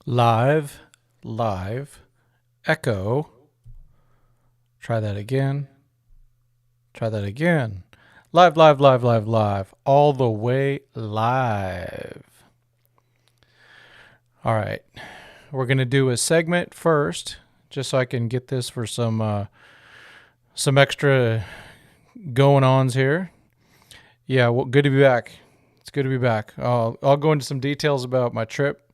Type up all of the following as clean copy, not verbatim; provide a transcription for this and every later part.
Live, live, echo. Try that again. Try that again. Live, live, live, live, live. All the way live. All right. We're going to do a segment first, just so I can get this for some extra going ons here. Yeah, well, good to be back. It's good to be back. I'll go into some details about my trip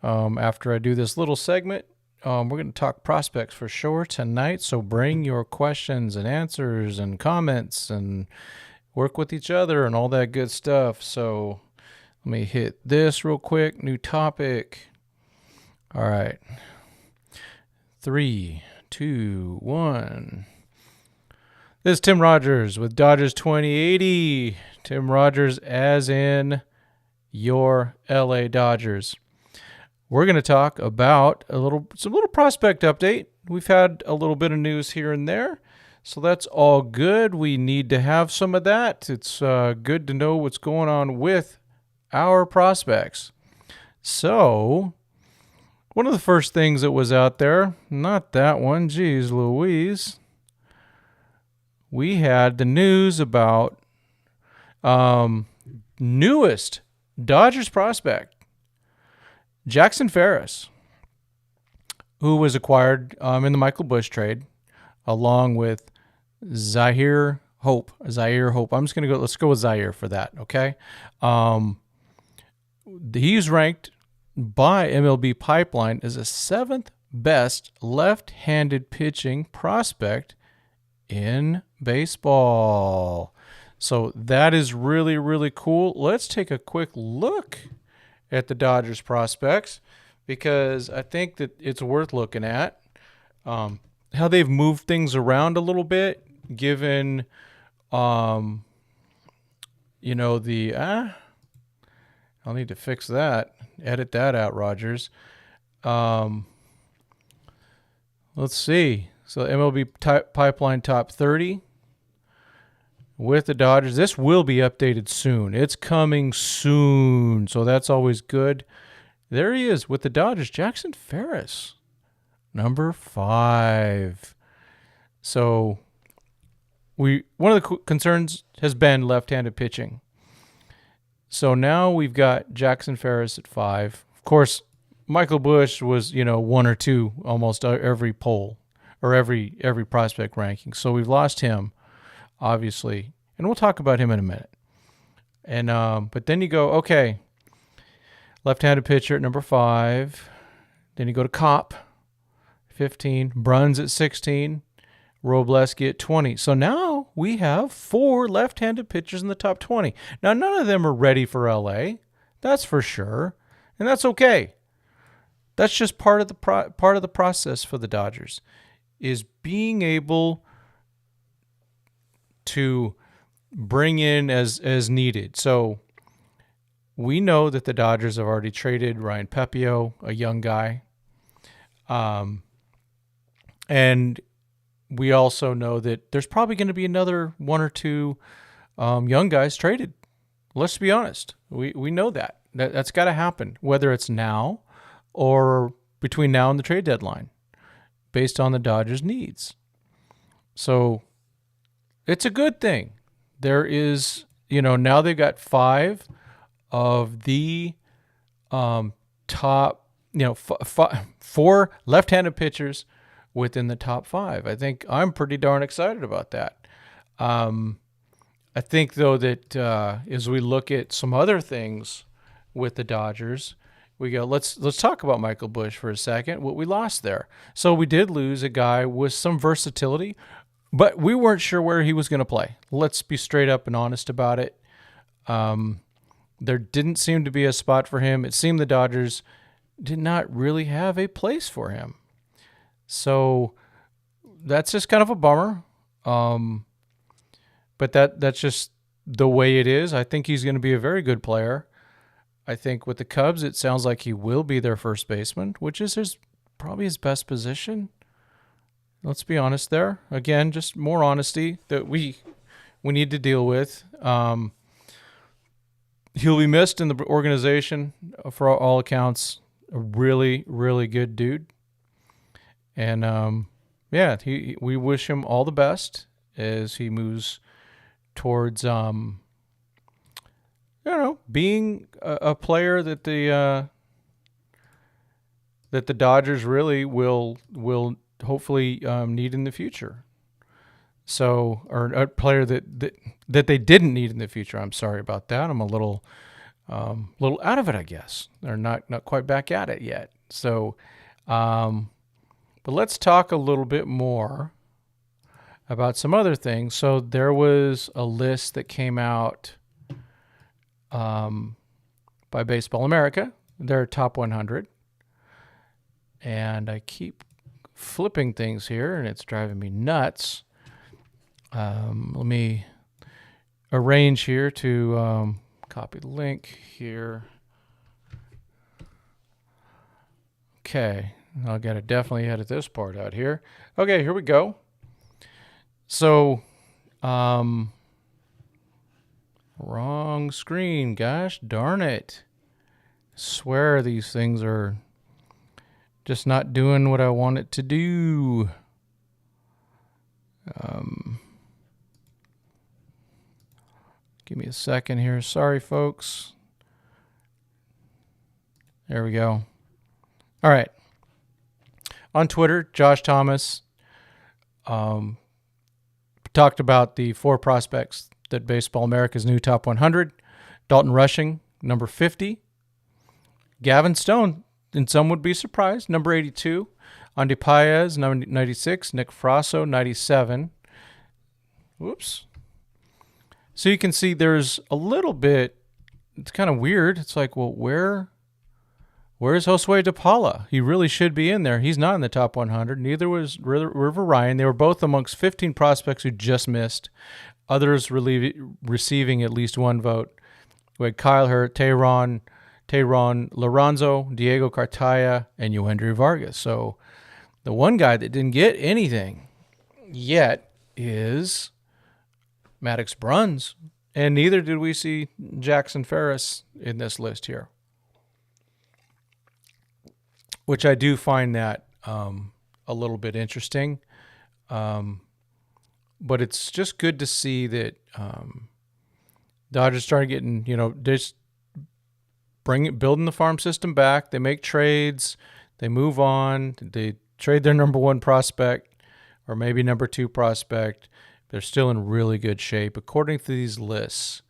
after I do this little segment. We're going to talk prospects for sure tonight, so bring your questions and answers and comments and work with each other and all that good stuff. So let me hit this real quick. New topic. All right. 3, 2, 1. This is Tim Rogers with Dodgers 2080. Tim Rogers as in your LA Dodgers. We're going to talk about some little prospect update. We've had a little bit of news here and there, so that's all good. We need to have some of that. It's good to know what's going on with our prospects. So, one of the first things that was out there, not that one, geez Louise, we had the news about newest Dodgers prospect, Jackson Ferris, who was acquired in the Michael Busch trade, along with Zaire Hope. I'm just going to let's go with Zaire for that, okay? He's ranked by MLB Pipeline as the 7th best left-handed pitching prospect in baseball. So that is really, really cool. Let's take a quick look at the Dodgers prospects, because I think that it's worth looking at how they've moved things around a little bit, given I'll need to fix that, edit that out, Rogers. Let's see. So MLB Pipeline top 30 with the Dodgers. This will be updated soon. It's coming soon, so that's always good. There he is with the Dodgers, Jackson Ferris, number 5. So one of the concerns has been left-handed pitching. So now we've got Jackson Ferris at 5. Of course, Michael Busch was 1 or 2 almost every poll or every prospect ranking. So we've lost him, obviously, and we'll talk about him in a minute. And but then you go, okay, left-handed pitcher at number 5. Then you go to Kopp, 15. Bruns at 16. Robleski at 20. So now we have 4 left-handed pitchers in the top 20. Now, none of them are ready for LA. That's for sure. And that's okay. That's just part of the process for the Dodgers, is being able to bring in as needed. So we know that the Dodgers have already traded Ryan Pepio, a young guy. And we also know that there's probably going to be another 1 or 2 young guys traded. Let's be honest. We know that's got to happen, whether it's now or between now and the trade deadline, based on the Dodgers' needs. So it's a good thing. There is, now they've got 5 of the top, 4 left-handed pitchers within the top 5. I think I'm pretty darn excited about that. I think, though, that as we look at some other things with the Dodgers, we go, let's talk about Michael Busch for a second, what we lost there. So we did lose a guy with some versatility, but we weren't sure where he was going to play. Let's be straight up and honest about it. There didn't seem to be a spot for him. It seemed the Dodgers did not really have a place for him. So that's just kind of a bummer. But that's just the way it is. I think he's going to be a very good player. I think with the Cubs, it sounds like he will be their first baseman, which is probably his best position. Let's be honest there. Again, just more honesty that we need to deal with. He'll be missed in the organization for all accounts. a really, really good dude. And yeah, we wish him all the best as he moves towards being a player that the Dodgers really will hopefully need in the future. So, or a player that they didn't need in the future. I'm sorry about that. I'm a little out of it, I guess. They're not quite back at it yet. So, but let's talk a little bit more about some other things. So there was a list that came out by Baseball America, their top 100. And I keep flipping things here, and it's driving me nuts. Let me arrange here to copy the link here. Okay, I got to definitely edit this part out here. Okay, here we go. So, wrong screen. Gosh darn it. Swear these things are just not doing what I want it to do. Give me a second here. Sorry, folks. There we go. All right. On Twitter, Josh Thomas talked about the 4 prospects that Baseball America's new top 100. Dalton rushing, number 50. Gavin Stone, and some would be surprised, number 82. Andy Paez, 96. Nick Frasso, 97. Whoops. So you can see there's a little bit, it's kind of weird. It's like, well, where's Josue DePaula? He really should be in there. He's not in the top 100. Neither was River Ryan. They were both amongst 15 prospects who just missed. Others receiving at least one vote. We had Kyle Hurt, Tehran Lorenzo, Diego Cartaya, and Yoendry Vargas. So the one guy that didn't get anything yet is Maddox Bruns, and neither did we see Jackson Ferris in this list here, which I do find that a little bit interesting. But it's just good to see that Dodgers started getting, just building the farm system back. They make trades, they move on, they trade their number 1 prospect or maybe number 2 prospect. They're still in really good shape according to these lists.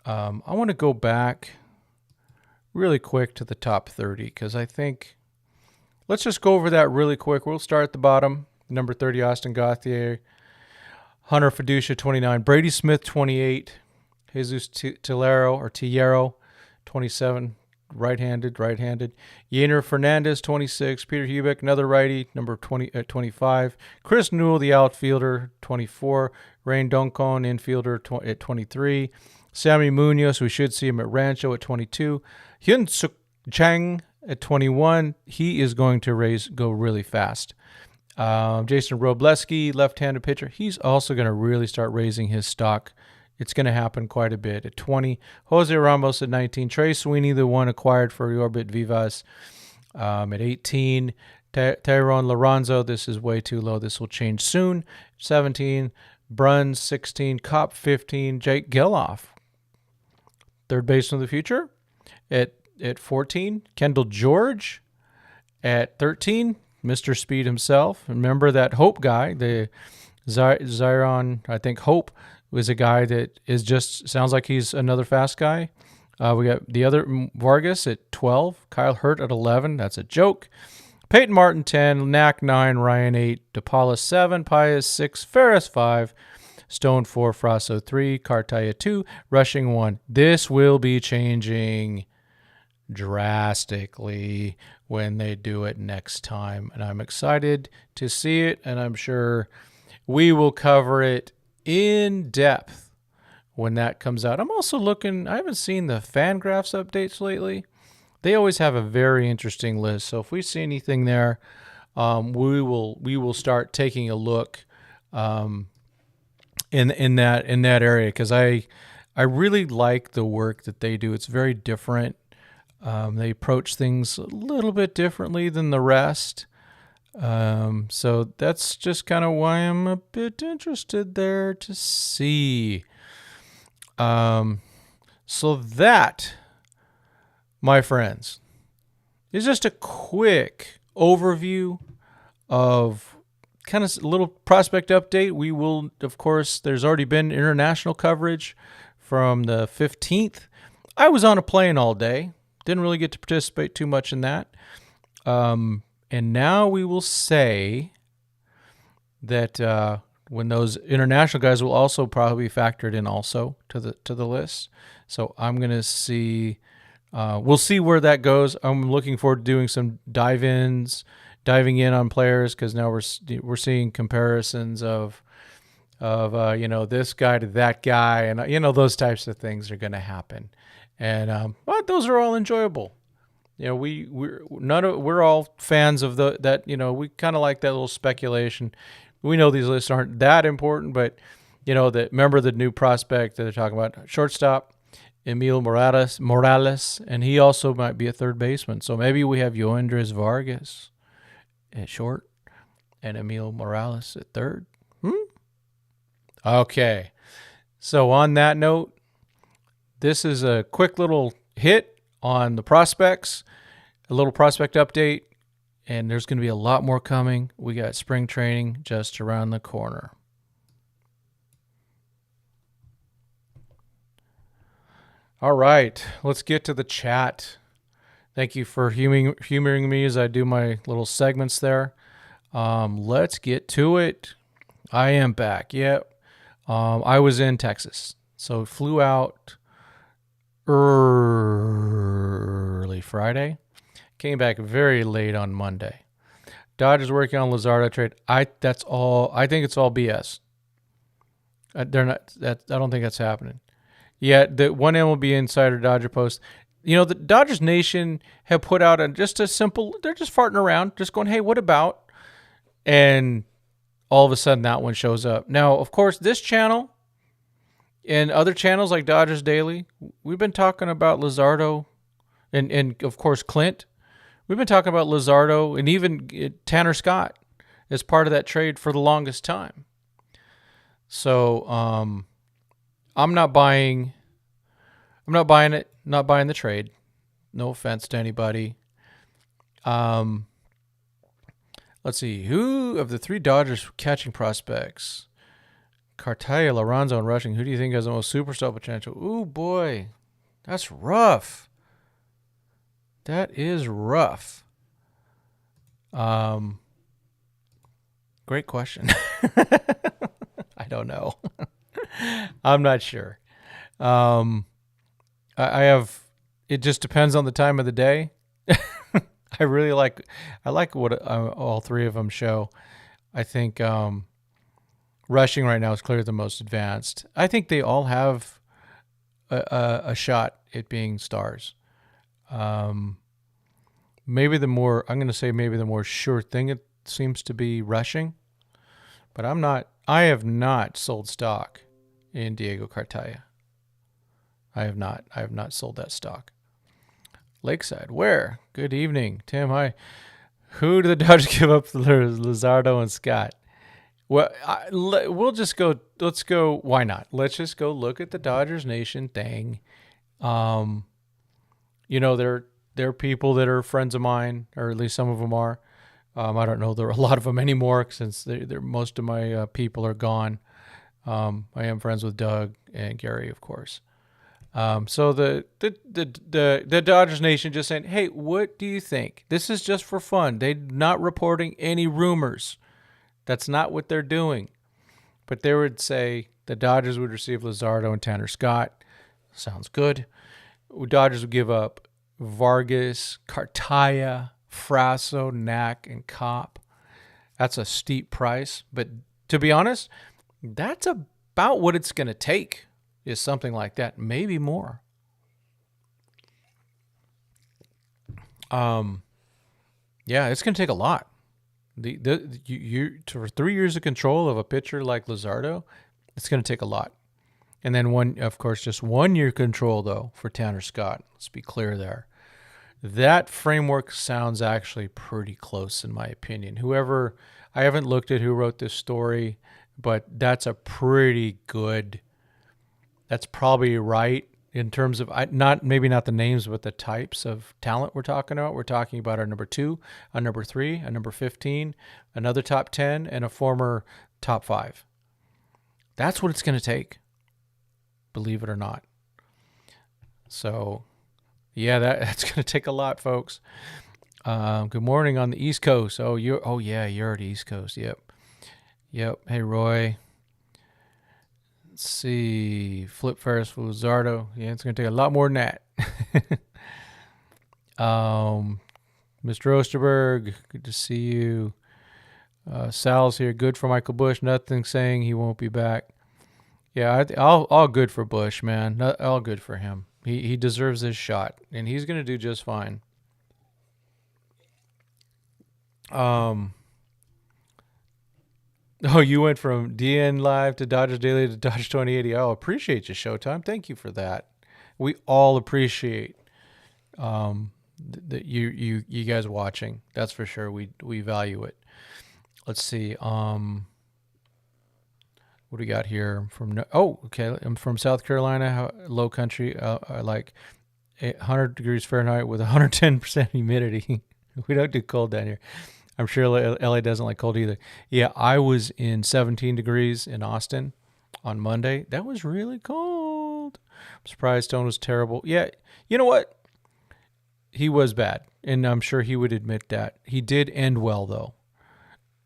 I want to go back really quick to the top 30 because I think let's just go over that really quick. We'll start at the bottom. Number 30, Austin Gauthier. Hunter Fiducia, 29. Brady Smith, 28. Jesus Tillero, 27. Right-handed. Yainer Fernandez, 26. Peter Hubeck, another righty, number 25. Chris Newell, the outfielder, 24. Rain Doncon, infielder, at 23. Sammy Munoz, we should see him at Rancho at 22. Hyun Suk Chang at 21. He is going to go really fast. Jason Robleski, left-handed pitcher. He's also going to really start raising his stock. It's going to happen quite a bit. At 20, Jose Ramos at 19. Trey Sweeney, the one acquired for Orbit Vivas. At 18, Tehran Lorenzo. This is way too low. This will change soon. 17, Bruns. 16, Kopp. 15, Jake Geloff. Third baseman of the future. At 14, Kendall George. At 13, Mr. Speed himself. Remember that Hope guy, the Zyron, I think Hope was a guy that sounds like he's another fast guy. We got the other Vargas at 12, Kyle Hurt at 11. That's a joke. Peyton Martin 10, Knack 9, Ryan 8, DePaula 7, Paez 6, Ferris 5, Stone 4, Frasso 3, Cartaya 2, rushing 1. This will be changing drastically when they do it next time, and I'm excited to see it, and I'm sure we will cover it in depth when that comes out. I'm also looking, I haven't seen the Fangraphs updates lately. They always have a very interesting list, so if we see anything there, we will start taking a look in that area, because I really like the work that they do. It's very different. They approach things a little bit differently than the rest. So that's just kind of why I'm a bit interested there to see. So that, my friends, is just a quick overview of kind of a little prospect update. We will, of course, there's already been international coverage from the 15th. I was on a plane all day. Didn't really get to participate too much in that. And now we will say that when those international guys will also probably be factored in also to the list. So I'm going to see, we'll see where that goes. I'm looking forward to doing some diving in on players, because now we're seeing comparisons of this guy to that guy, and those types of things are going to happen, and but those are all enjoyable. We're all fans of that. We kind of like that little speculation. We know these lists aren't that important, but remember the new prospect that they're talking about, shortstop Emil Morales, and he also might be a third baseman. So maybe we have Yoendris Vargas at short and Emil Morales at third. Okay. So on that note, this is a quick little hit on the prospects, a little prospect update, and there's going to be a lot more coming. We got spring training just around the corner. All right, let's get to the chat. Thank you for humoring me as I do my little segments there. Let's get to it. I am back. Yep. I was in Texas, so flew out early Friday. Came back very late on Monday. Dodgers working on Luzardo trade. I think it's all BS. They're not. I don't think that's happening. Yeah, the one MLB Insider Dodger post. The Dodgers Nation have put out just a simple. They're just farting around, just going, "Hey, what about?" And all of a sudden, that one shows up. Now, of course, this channel and other channels like Dodgers Daily, we've been talking about Luzardo, and of course Clint. We've been talking about Luzardo and even Tanner Scott as part of that trade for the longest time. So I'm not buying it. Not buying the trade. No offense to anybody. Let's see. Who of the three Dodgers catching prospects, Cartaya, Lorenzo, and rushing, who do you think has the most superstar potential? Ooh, boy. That's rough. That is rough. Great question. I don't know. I'm not sure. I have. It just depends on the time of the day. I like what all three of them show. I think rushing right now is clearly the most advanced. I think they all have a shot at being stars. Maybe the more sure thing it seems to be rushing, but I have not sold stock in Diego Cartaya. I have not sold that stock. Lakeside, where? Good evening, Tim. Hi. Who do the Dodgers give up for Luzardo and Scott? Well, we'll just go. Let's go. Why not? Let's just go look at the Dodgers Nation thing. There are people that are friends of mine, or at least some of them are. I don't know. There are a lot of them anymore since most of my people are gone. I am friends with Doug and Gary, of course. So the Dodgers Nation just saying, hey, what do you think? This is just for fun. They're not reporting any rumors. That's not what they're doing. But they would say the Dodgers would receive Luzardo and Tanner Scott. Sounds good. Dodgers would give up Vargas, Cartaya, Frasso, Knack, and Kopp. That's a steep price. But to be honest, that's about what it's going to take. Is something like that, maybe more. Yeah, it's going to take a lot. For 3 years of control of a pitcher like Luzardo, it's going to take a lot. And then just 1 year control though for Tanner Scott. Let's be clear there. That framework sounds actually pretty close in my opinion. I haven't looked at who wrote this story, but that's probably right in terms of maybe not the names, but the types of talent we're talking about. We're talking about our number 2, a number 3, a number 15, another top 10, and a former top 5. That's what it's going to take, believe it or not. So, yeah, that's going to take a lot, folks. Good morning on the East Coast. You're at the East Coast. Yep. Hey, Roy. Let's see. Flip Ferris for Luzardo. Yeah, it's going to take a lot more than that. Mr. Osterberg, good to see you. Sal's here. Good for Michael Bush. Nothing saying he won't be back. Yeah, all good for Bush, man. All good for him. He deserves his shot, and he's going to do just fine. You went from DN Live to Dodgers Daily to Dodge 2080. Oh, appreciate you, Showtime. Thank you for that. We all appreciate that you guys watching. That's for sure. We value it. Let's see. What do we got here? I'm from South Carolina, low country. I like 100 degrees Fahrenheit with 110% humidity. We don't do cold down here. I'm sure LA doesn't like cold either. Yeah, I was in 17 degrees in Austin on Monday. That was really cold. I'm surprised Stone was terrible. Yeah, you know what? He was bad, and I'm sure he would admit that. He did end well, though.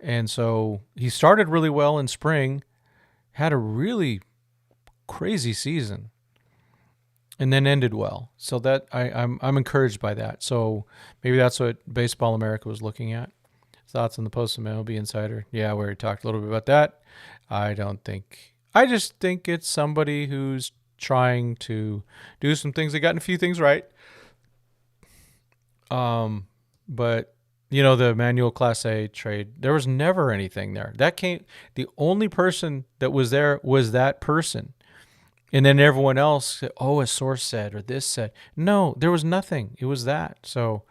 And so he started really well in spring, had a really crazy season, and then ended well. So that I'm encouraged by that. So maybe that's what Baseball America was looking at. Thoughts on the Postal MLB Insider? Yeah, we already talked a little bit about that. I just think it's somebody who's trying to do some things. They gotten a few things right. But the Emmanuel Clase A trade, there was never anything there. The only person that was there was that person. And then everyone else, a source said, or this said. No, there was nothing. It was that. So,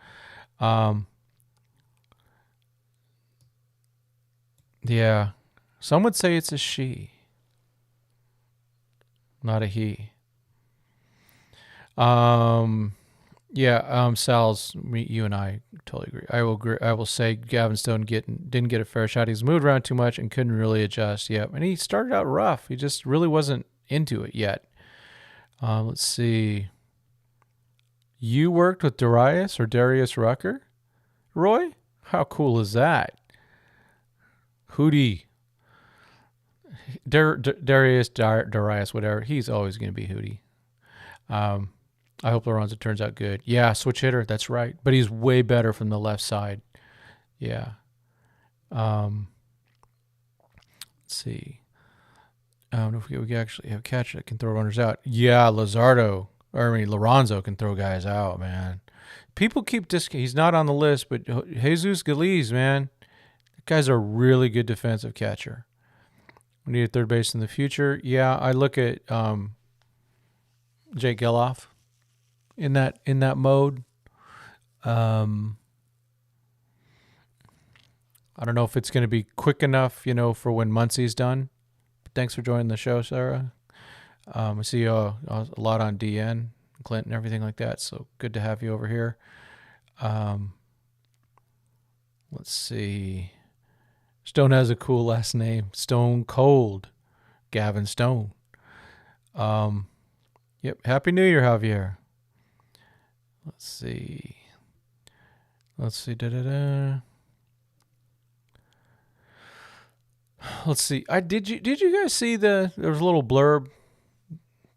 yeah, some would say it's a she, not a he. Sal's, you and I totally agree. I will say Gavin Stone didn't get a fair shot. He's moved around too much and couldn't really adjust. Yeah, and he started out rough. He just really wasn't into it yet. Let's see. You worked with Darius Rucker, Roy? How cool is that? Hootie. Darius, whatever. He's always going to be Hootie. I hope Lorenzo turns out good. Yeah, switch hitter. That's right. But he's way better from the left side. Yeah. Let's see. I don't know if we actually have a catcher that can throw runners out. Yeah, Lorenzo can throw guys out, man. People keep he's not on the list, but Jesus Galiz, man. That guy's a really good defensive catcher. We need a third base in the future. Yeah, I look at Jake Geloff in that mode. I don't know if it's going to be quick enough, for when Muncie's done. But thanks for joining the show, Sarah. I see you a lot on DN, Clint, and everything like that. So good to have you over here. Let's see. Stone has a cool last name. Stone Cold. Gavin Stone. Yep. Happy New Year, Javier. Let's see. Let's see. Did you guys see there was a little blurb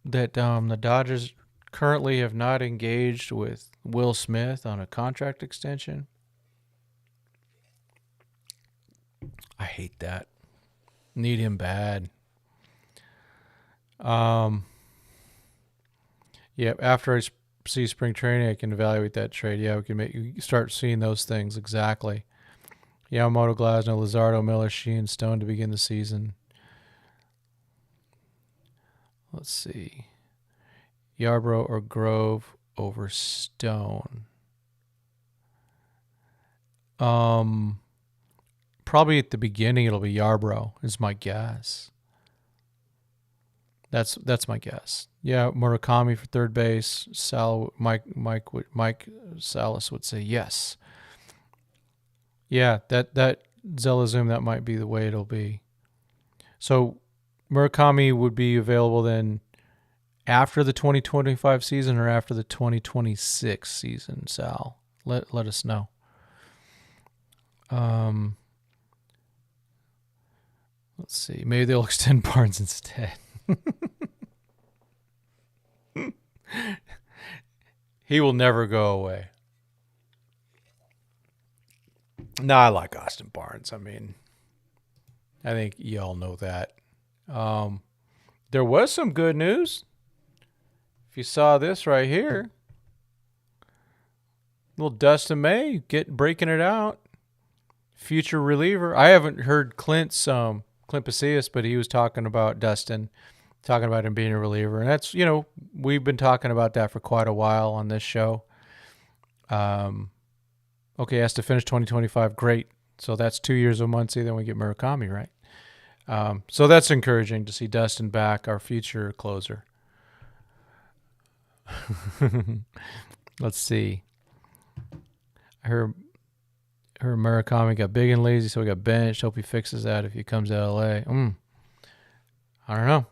that the Dodgers currently have not engaged with Will Smith on a contract extension? I hate that. Need him bad. Yeah, after I see spring training, I can evaluate that trade. Yeah, we can start seeing those things exactly. Yamamoto, Glasnow, Luzardo, Miller, Sheehan, Stone to begin the season. Let's see. Yarbrough or Grove over Stone. Probably at the beginning it'll be Yarbrough is my guess. That's my guess. Yeah, Murakami for third base. Mike Salas would say yes. Yeah, that Zelazum, that might be the way it'll be. So Murakami would be available then after the 2025 season or after the 2026 season, Sal? Let us know. Let's see. Maybe they'll extend Barnes instead. He will never go away. No, I like Austin Barnes. I mean, I think y'all know that. There was some good news. If you saw this right here, little Dustin May breaking it out. Future reliever. I haven't heard Clint Pasillas, but he was talking about Dustin, talking about him being a reliever. And that's, we've been talking about that for quite a while on this show. Okay, has to finish 2025. Great. So that's 2 years of Muncie. Then we get Murakami, right? So that's encouraging to see Dustin back, our future closer. Let's see. I heard Murakami got big and lazy, so he got benched. Hope he fixes that if he comes to LA. I don't know.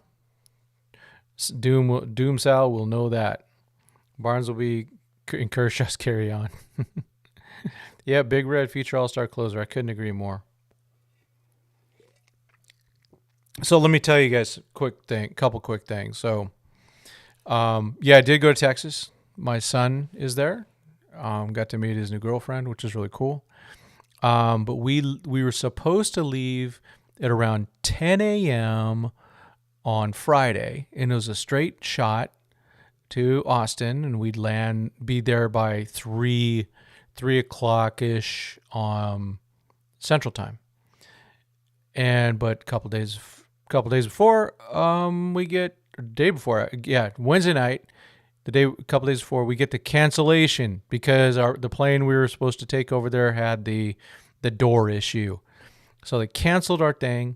Doom Sal will know that. Barnes will be in Kershaw's carry on. Yeah, Big Red, future All-Star closer. I couldn't agree more. So let me tell you guys couple quick things. So, yeah, I did go to Texas. My son is there. Got to meet his new girlfriend, which is really cool. But we were supposed to leave at around 10 a.m. on Friday, and it was a straight shot to Austin, and we'd be there by 3 o'clock-ish Central Time. But a couple days before, Wednesday night, a couple days before, we get the cancellation because the plane we were supposed to take over there had the door issue. So they canceled our thing.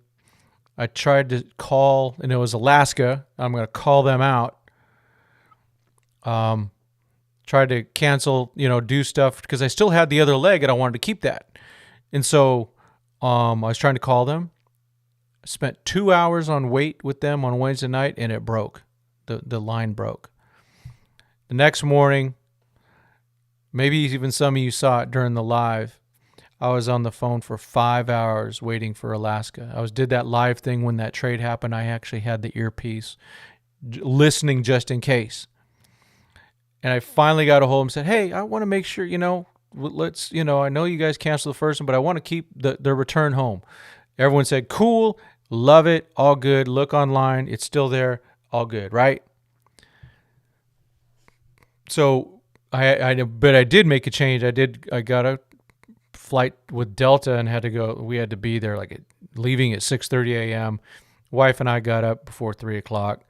I tried to call, and it was Alaska. I'm going to call them out. Tried to cancel, do stuff because I still had the other leg and I wanted to keep that. And so I was trying to call them. I spent 2 hours on wait with them on Wednesday night, and it broke. The line broke. The next morning, maybe even some of you saw it during the live, I was on the phone for 5 hours waiting for Alaska. Did that live thing when that trade happened. I actually had the earpiece listening just in case. And I finally got a hold of him and said, hey, I want to make sure, let's, I know you guys canceled the first one, but I want to keep the return home. Everyone said, cool, love it, all good. Look online, it's still there, all good, right? So I did make a change. I got a flight with Delta and we had to be there leaving at 6:30 a.m. Wife and I got up before 3 o'clock,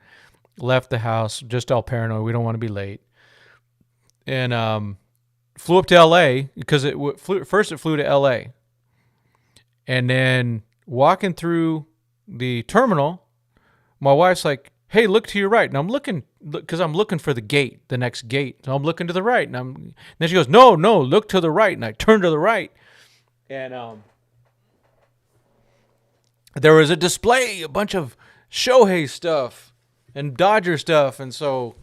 left the house, just all paranoid. We don't want to be late. And flew up to L.A. because it flew to L.A. And then walking through the terminal, my wife's like, hey, look to your right. And I'm looking because I'm looking for the next gate. So I'm looking to the right. And then she goes, no, look to the right. And I turned to the right. And there was a display, a bunch of Shohei stuff and Dodger stuff. And so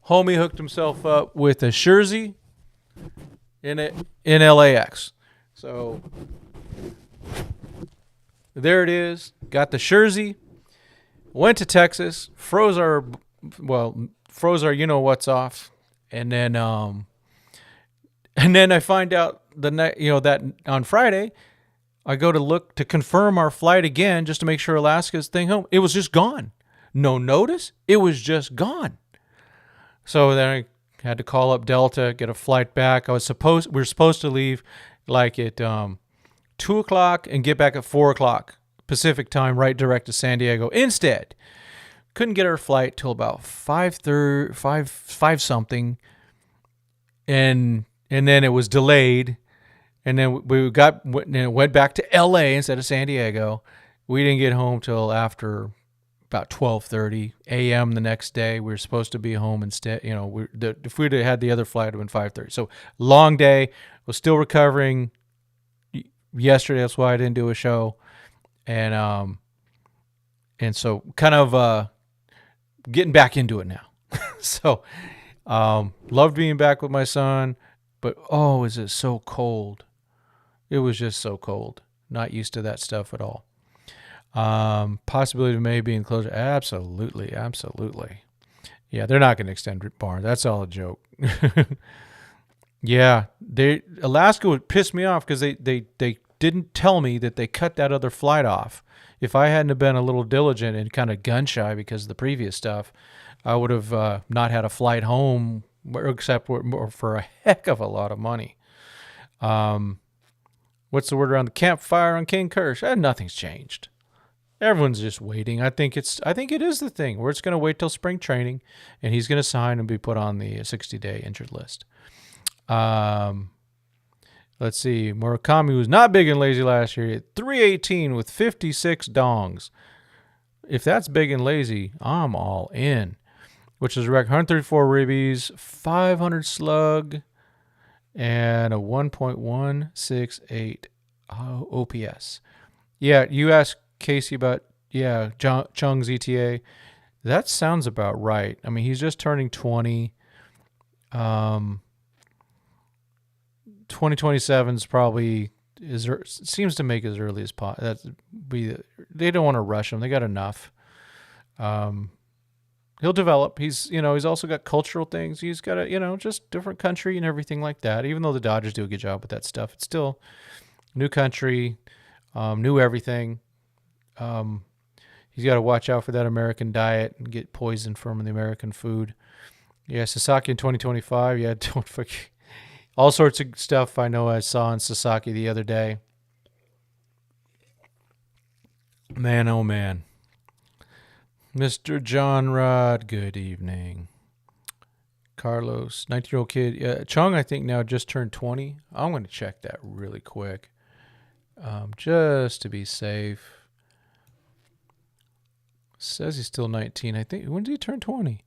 homie hooked himself up with a jersey in LAX. So there it is. Got the jersey. Went to Texas. Froze our what's off. And then I find out that on Friday, I go to look to confirm our flight again just to make sure Alaska's thing home. It was just gone. No notice. It was just gone. So then I had to call up Delta, get a flight back. We were supposed to leave at 2 o'clock and get back at 4 o'clock Pacific time, right direct to San Diego. Instead, couldn't get our flight till about 5 something, and then it was delayed. And then went back to L.A. instead of San Diego. We didn't get home till after about 12:30 a.m. the next day. We were supposed to be home instead. If we'd had the other flight, it would have been 5:30. So long day. Was still recovering yesterday. That's why I didn't do a show. And so kind of getting back into it now. So loved being back with my son. But, is it so cold? It was just so cold. Not used to that stuff at all. Possibility of May being closer. Absolutely. Yeah, they're not going to extend Barnes. That's all a joke. Yeah, Alaska would piss me off because they didn't tell me that they cut that other flight off. If I hadn't have been a little diligent and kind of gun shy because of the previous stuff, I would have not had a flight home except for a heck of a lot of money. What's the word around the campfire on King Kirsch? Nothing's changed. Everyone's just waiting. I think it is the thing where it's going to wait till spring training, and he's going to sign and be put on the 60-day injured list. Let's see. Murakami was not big and lazy last year. He had 318 with 56 dongs. If that's big and lazy, I'm all in. Which is a record 134 ribbies, 500 slug, and a 1.168 OPS. Yeah, you asked Casey about, Chung's ETA. That sounds about right. I mean, he's just turning 20. 2027 is probably seems to make as early as possible. They don't want to rush him. They got enough. He'll develop. He's also got cultural things. He's got just different country and everything like that. Even though the Dodgers do a good job with that stuff, it's still new country, new everything. He's got to watch out for that American diet and get poisoned from the American food. Yeah, Sasaki in 2025. Yeah, don't forget. All sorts of stuff I know I saw in Sasaki the other day. Man, oh man. Mr. John Rod, good evening. Carlos, 19-year-old kid. Chung, I think, now just turned 20. I'm going to check that really quick. Just to be safe. Says he's still 19. I think. When did he turn 20?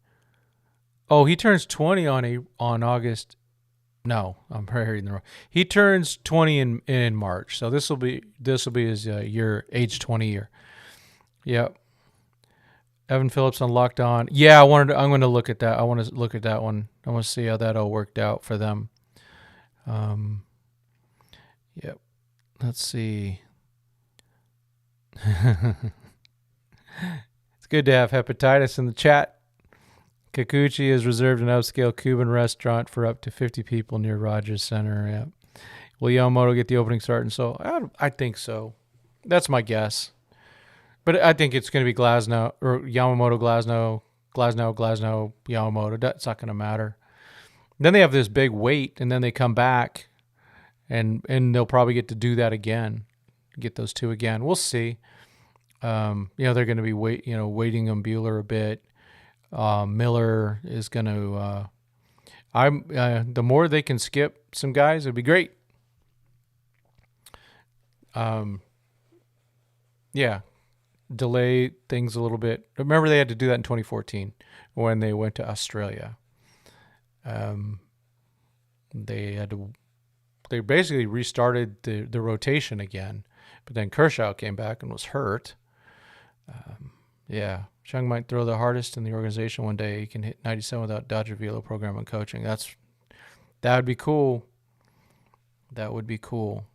Oh, he turns 20 on August. No, I'm reading the wrong. He turns 20 in March. So this will be his age 20 year. Yep. Evan Phillips on Locked On. Yeah, I'm going to look at that. I want to look at that one. I want to see how that all worked out for them. Yep. Let's see. It's good to have hepatitis in the chat. Kikuchi has reserved an upscale Cuban restaurant for up to 50 people near Rogers Center. Yep. Will Yamamoto get the opening start? And so I think so. That's my guess. But I think it's going to be Glasnow or Yamamoto, Glasnow, Yamamoto. That's not going to matter. Then they have this big wait, and then they come back, and they'll probably get to do that again, get those two again. We'll see. They're going to be waiting on Buehler a bit. Miller is going to. The more they can skip some guys, it'd be great. Delay things a little bit. Remember, they had to do that in 2014 when they went to Australia. They basically restarted the rotation again, but then Kershaw came back and was hurt. Chung might throw the hardest in the organization one day. He can hit 97 without Dodger Velo program and coaching. That would be cool. That would be cool.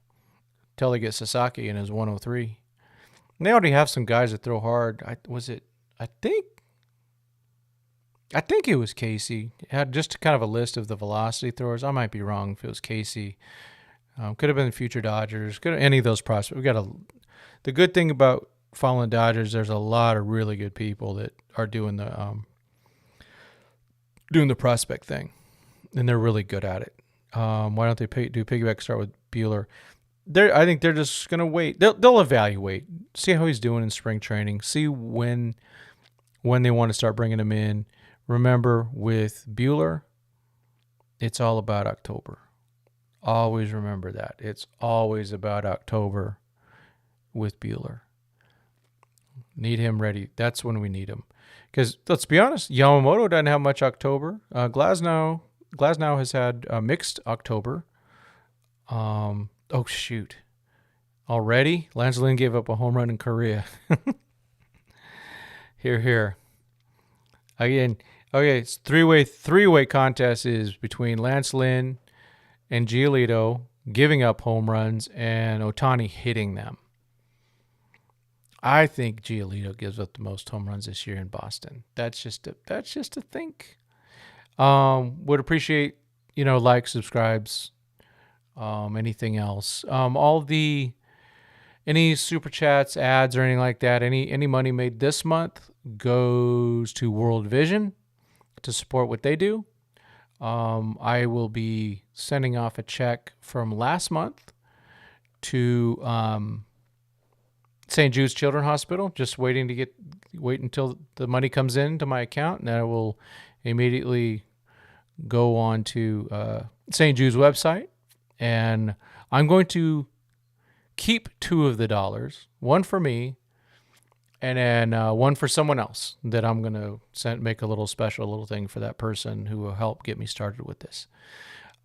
Till they get Sasaki in his 103. And they already have some guys that throw hard. I think it was Casey. It had just kind of a list of the velocity throwers. I might be wrong if it was Casey. Could have been the future Dodgers. Could have any of those prospects. The good thing about following Dodgers, there's a lot of really good people that are doing the prospect thing, and they're really good at it. Why don't they do piggyback start with Buehler? I think they're just going to wait. They'll evaluate, see how he's doing in spring training, see when they want to start bringing him in. Remember, with Buehler, it's all about October. Always remember that. It's always about October with Bueller. Need him ready. That's when we need him. Because let's be honest, Yamamoto doesn't have much October. Glasnow has had a mixed October. Oh, shoot. Already? Lance Lynn gave up a home run in Korea. Here. Again, okay, it's three-way contest is between Lance Lynn and Giolito giving up home runs and Ohtani hitting them. I think Giolito gives up the most home runs this year in Boston. That's just a think. Would appreciate, likes, subscribes, anything else. Any super chats, ads, or anything like that, any money made this month goes to World Vision to support what they do. I will be sending off a check from last month to St. Jude's Children's Hospital. Just wait until the money comes into my account, and I will immediately go on to St. Jude's website, and I'm going to keep $2 of the dollars, one for me, and then one for someone else that I'm going to make a little thing for that person who will help get me started with this.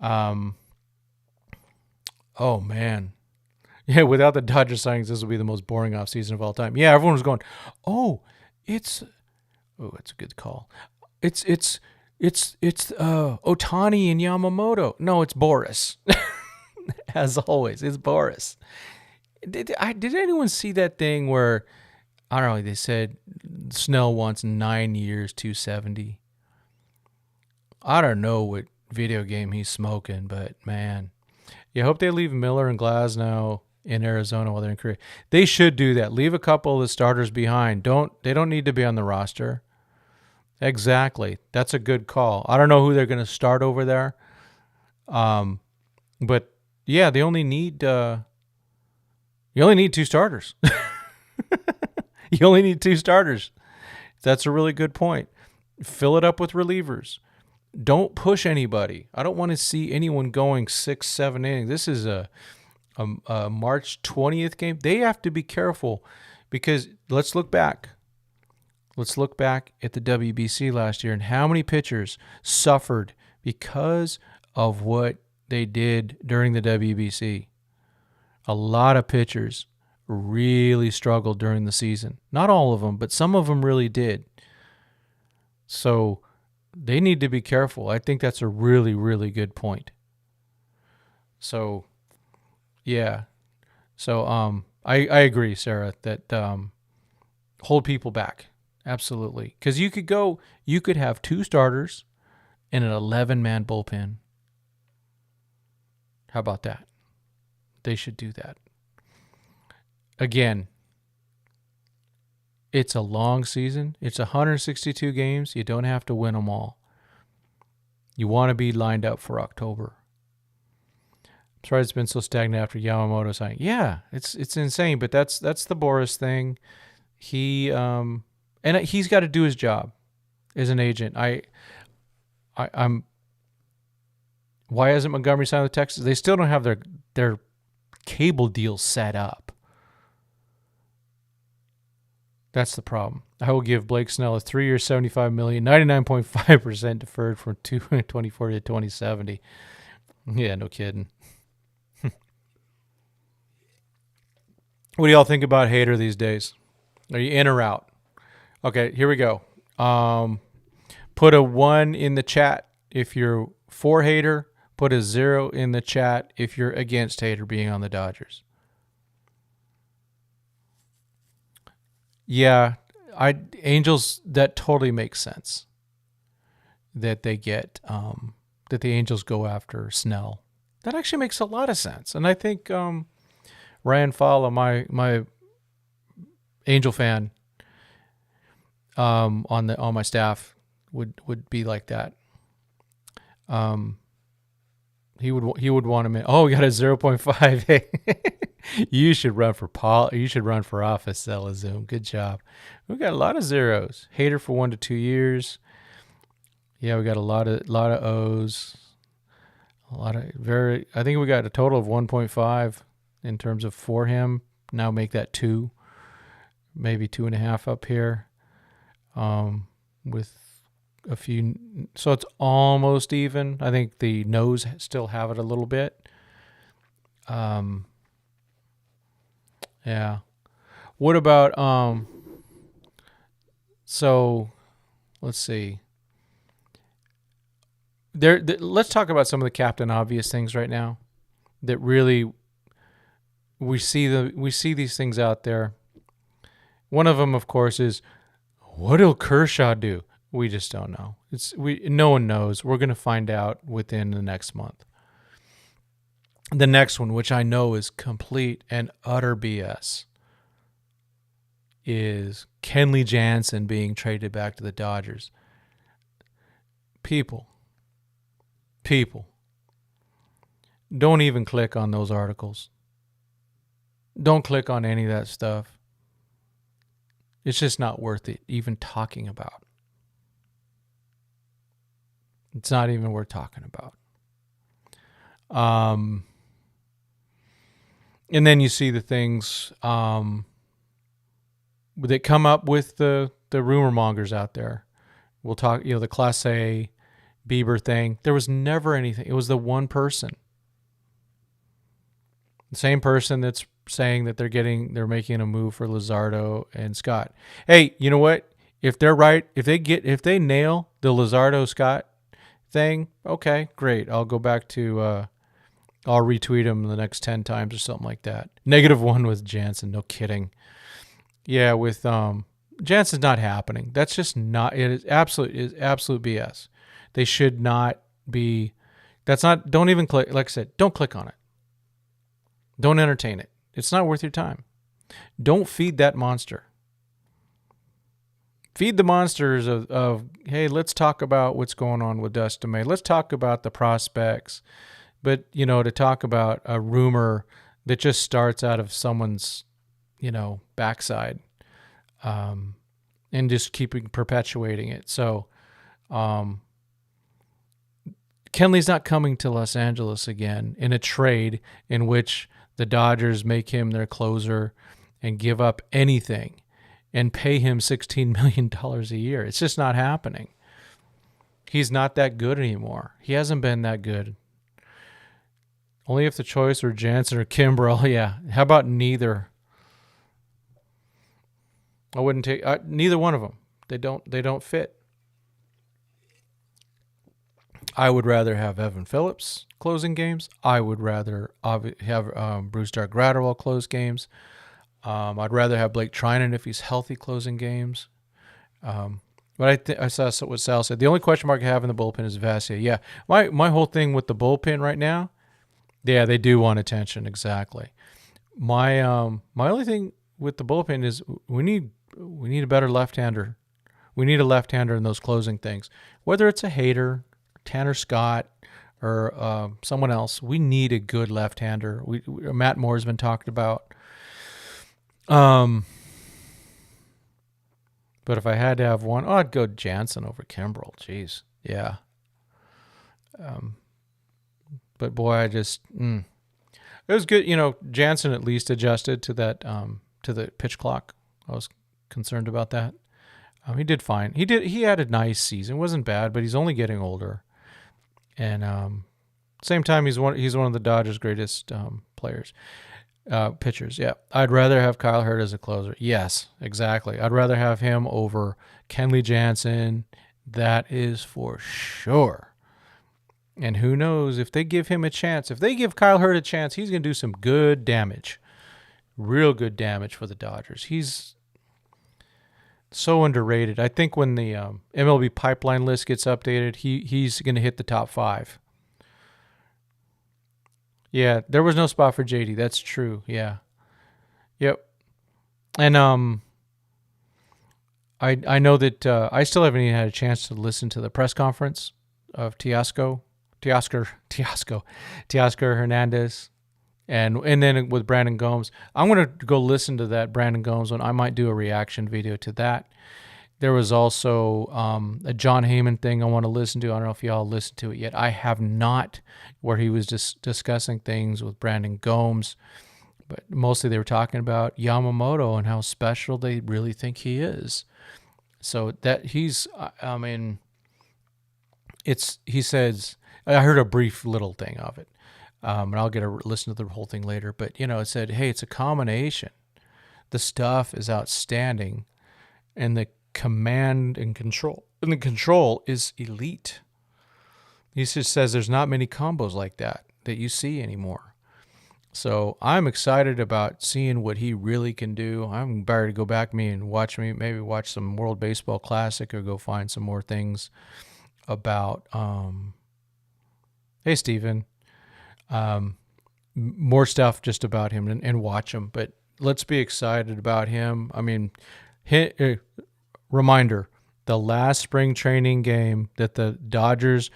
Oh, man. Yeah, without the Dodgers signings, this will be the most boring offseason of all time. Yeah, everyone was going, it's a good call. It's Ohtani and Yamamoto. No, it's Boris. As always, it's Boris. Did anyone see that thing where, I don't know, they said Snell wants 9 years, 270? I don't know what video game he's smoking, but man, I hope they leave Miller and Glasnow in Arizona while they're in Korea. They should do that. Leave a couple of the starters behind. They don't need to be on the roster. Exactly. That's a good call. I don't know who they're going to start over there. But yeah, they only need two starters. You only need two starters. That's a really good point. Fill it up with relievers. Don't push anybody. I don't want to see anyone going 6, 7 innings. This is a March 20th game. They have to be careful because let's look back. Let's look back at the WBC last year and how many pitchers suffered because of what they did during the WBC. A lot of pitchers really struggled during the season. Not all of them, but some of them really did. So they need to be careful. I think that's a really, really good point. So, yeah. So I agree, Sarah, that hold people back. Absolutely. Because you could have two starters and an 11-man bullpen. How about that? They should do that. Again, it's a long season. It's 162 games. You don't have to win them all. You want to be lined up for October. I'm sorry it's been so stagnant after Yamamoto signing. Yeah, it's insane, but that's the Boris thing. He's got to do his job as an agent. I'm. Why hasn't Montgomery signed with Texas? They still don't have their cable deal set up. That's the problem. I will give Blake Snell a 3-year, $75 million, 99.5% deferred from 2040 to 2070. Yeah, no kidding. What do y'all think about Hader these days? Are you in or out? Okay, here we go. Put a 1 in the chat if you're for Hader. Put a 0 in the chat if you're against Hader being on the Dodgers. Yeah, Angels, that totally makes sense. That they get that the Angels go after Snell. That actually makes a lot of sense. And I think Ryan Fowler, my Angel fan on my staff would be like that. He would want him in. Oh, we got a 0.5. Hey, you should run for You should run for office, Zoom. Good job. We got a lot of zeros. Hater for 1 to 2 years. Yeah, we got a lot of O's. I think we got a total of 1.5 in terms of for him. Now make that 2, maybe 2.5 up here, with a few. So it's almost even. I think the no's still have it a little bit. Yeah. What about so let's see. Let's talk about some of the Captain Obvious things right now that really we see these things out there. One of them, of course, is what'll Kershaw do? We just don't know. No one knows. We're going to find out within the next month. The next one, which I know is complete and utter BS, is Kenley Jansen being traded back to the Dodgers. People, don't even click on those articles. Don't click on any of that stuff. It's just not worth it even talking about. It's not even worth talking about. And then you see the things that come up with the rumor mongers out there. We'll talk, the Class A Bieber thing. There was never anything. It was the one person. The same person that's saying that they're making a move for Luzardo and Scott. Hey, you know what? If they're right, if they nail the Luzardo Scott thing, okay, great. I'll go back to I'll retweet him the next 10 times or something like that. -1 with Jansen, no kidding. Yeah, with Jansen's not happening. That's just not. It is absolute BS. They should not be. That's not. Don't even click. Like I said, don't click on it. Don't entertain it. It's not worth your time. Don't feed that monster. Feed the monsters of hey, let's talk about what's going on with Dustin May. Let's talk about the prospects. But, to talk about a rumor that just starts out of someone's, backside, and just perpetuating it. So, Kenley's not coming to Los Angeles again in a trade in which the Dodgers make him their closer and give up anything and pay him $16 million a year. It's just not happening. He's not that good anymore. He hasn't been that good. Only if the choice were Jansen or Kimbrel. Yeah. How about neither? I wouldn't take neither one of them. They don't fit. I would rather have Evan Phillips closing games. I would rather have Brusdar Graterol close games. I'd rather have Blake Trinan if he's healthy closing games. But I saw what Sal said. The only question mark I have in the bullpen is Vassia. Yeah, my whole thing with the bullpen right now, yeah, they do want attention, exactly. My only thing with the bullpen is we need a better left-hander. We need a left-hander in those closing things. Whether it's a Hader, Tanner Scott, or someone else, we need a good left-hander. Matt Moore's been talked about. But if I had to have one, I'd go Jansen over Kimbrel. Jeez, yeah. But boy, I just it was good. Jansen at least adjusted to that to the pitch clock. I was concerned about that. He did fine. He had a nice season. It wasn't bad, but he's only getting older. And same time, he's one of the Dodgers' greatest pitchers. Yeah, I'd rather have Kyle Hurd as a closer. Yes, exactly. I'd rather have him over Kenley Jansen. That is for sure. And who knows if they give him a chance? If they give Kyle Hurd a chance, he's going to do some good damage, real good damage for the Dodgers. He's so underrated. I think when the MLB pipeline list gets updated, he's going to hit the top 5. Yeah, there was no spot for JD. That's true. Yeah. Yep. And I know that I still haven't even had a chance to listen to the press conference of Teoscar Hernandez, and then with Brandon Gomes. I'm going to go listen to that Brandon Gomes one. I might do a reaction video to that. There was also a John Heyman thing I want to listen to. I don't know if y'all listened to it yet. I have not, where he was just discussing things with Brandon Gomes, but mostly they were talking about Yamamoto and how special they really think he is. So that he's, I mean, he says, I heard a brief little thing of it, and I'll get to listen to the whole thing later. But, it said, hey, it's a combination. The stuff is outstanding, and the command and the control is elite. He just says there's not many combos like that you see anymore. So I'm excited about seeing what he really can do. I'm better to go back and maybe watch some World Baseball Classic or go find some more things about, hey, Steven, more stuff just about him and watch him. But let's be excited about him. I mean, reminder, the last spring training game that the Dodgers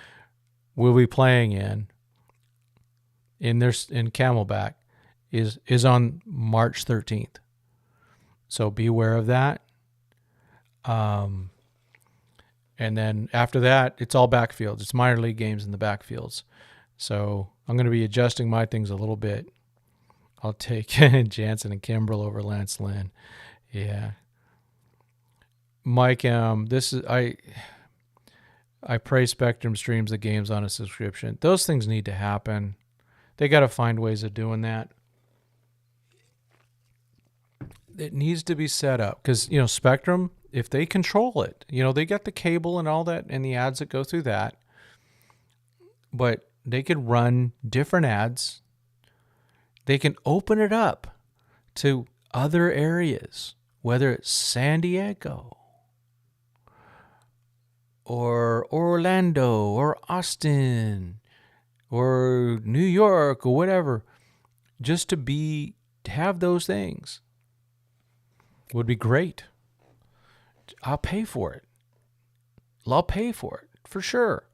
will be playing in Camelback is on March 13th. So be aware of that. And then after that, it's all backfields. It's minor league games in the backfields. So I'm going to be adjusting my things a little bit. I'll take Jansen and Kimbrel over Lance Lynn. Yeah. Mike, I pray Spectrum streams the games on a subscription. Those things need to happen. They got to find ways of doing that. It needs to be set up because, Spectrum, if they control it, they got the cable and all that and the ads that go through that, but they could run different ads. They can open it up to other areas, whether it's San Diego or Orlando or Austin or New York or whatever, just to have those things would be great. I'll pay for it. For sure.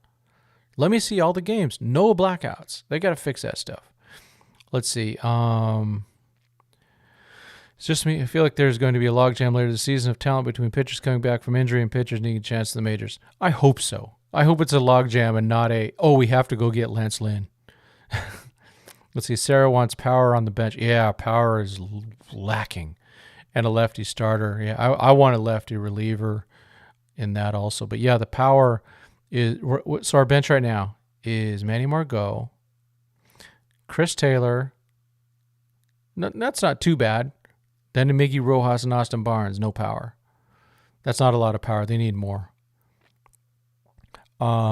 Let me see all the games. No blackouts. They got to fix that stuff. Let's see. It's just me. I feel like there's going to be a logjam later this season of talent between pitchers coming back from injury and pitchers needing a chance to the majors. I hope so. I hope it's a logjam and not we have to go get Lance Lynn. Let's see. Sarah wants power on the bench. Yeah, power is lacking. And a lefty starter. Yeah, I want a lefty reliever in that also. But yeah, the power is... So our bench right now is Manny Margot, Chris Taylor. No, that's not too bad. Then Miggy Rojas and Austin Barnes, no power. That's not a lot of power. They need more. They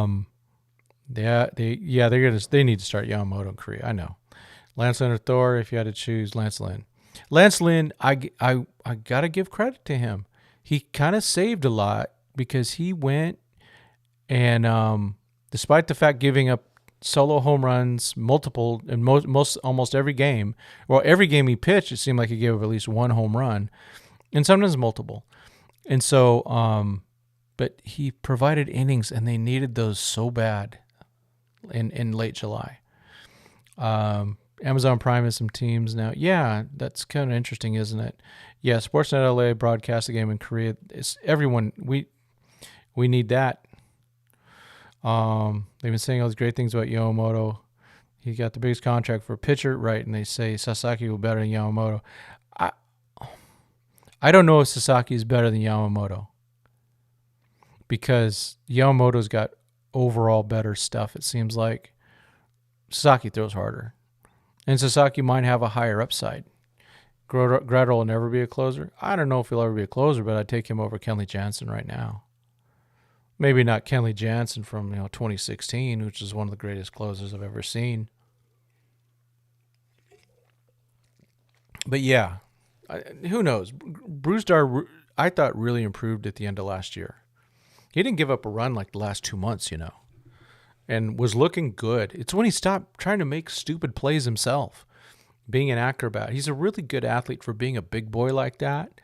need to start Yamamoto in Korea. I know. Lance Lynn or Thor, if you had to choose, Lance Lynn. Lance Lynn, I gotta give credit to him. He kind of saved a lot because he went and despite the fact giving up solo home runs, multiple in almost every game. Well, every game he pitched, it seemed like he gave up at least one home run, and sometimes multiple. And so, but he provided innings, and they needed those so bad in late July. Amazon Prime has some teams now. Yeah, that's kind of interesting, isn't it? Yeah, Sportsnet LA broadcast the game in Korea. It's everyone. We need that. They've been saying all these great things about Yamamoto. He got the biggest contract for a pitcher, right? And they say Sasaki will be better than Yamamoto. I don't know if Sasaki is better than Yamamoto because Yamamoto's got overall better stuff, it seems like. Sasaki throws harder. And Sasaki might have a higher upside. Greta will never be a closer. I don't know if he'll ever be a closer, but I'd take him over Kenley Jansen right now. Maybe not Kenley Jansen from 2016, which is one of the greatest closers I've ever seen. But yeah, who knows? Brewstar, I thought, really improved at the end of last year. He didn't give up a run like the last 2 months, and was looking good. It's when he stopped trying to make stupid plays himself, being an acrobat. He's a really good athlete for being a big boy like that.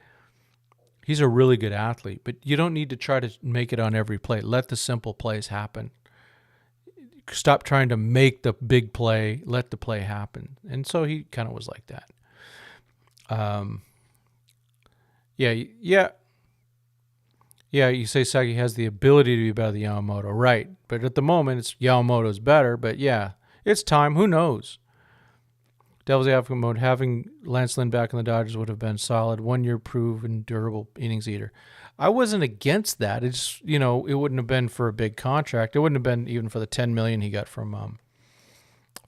He's a really good athlete, but you don't need to try to make it on every play. Let the simple plays happen. Stop trying to make the big play. Let the play happen. And so he kind of was like that. Yeah. Yeah, you say Saki has the ability to be better than Yamamoto, right? But at the moment, it's Yamamoto's better. But yeah, it's time. Who knows? Devil's advocate mode. Having Lance Lynn back in the Dodgers would have been solid. 1 year proven durable innings eater. I wasn't against that. It's it wouldn't have been for a big contract. It wouldn't have been even for the $10 million he got from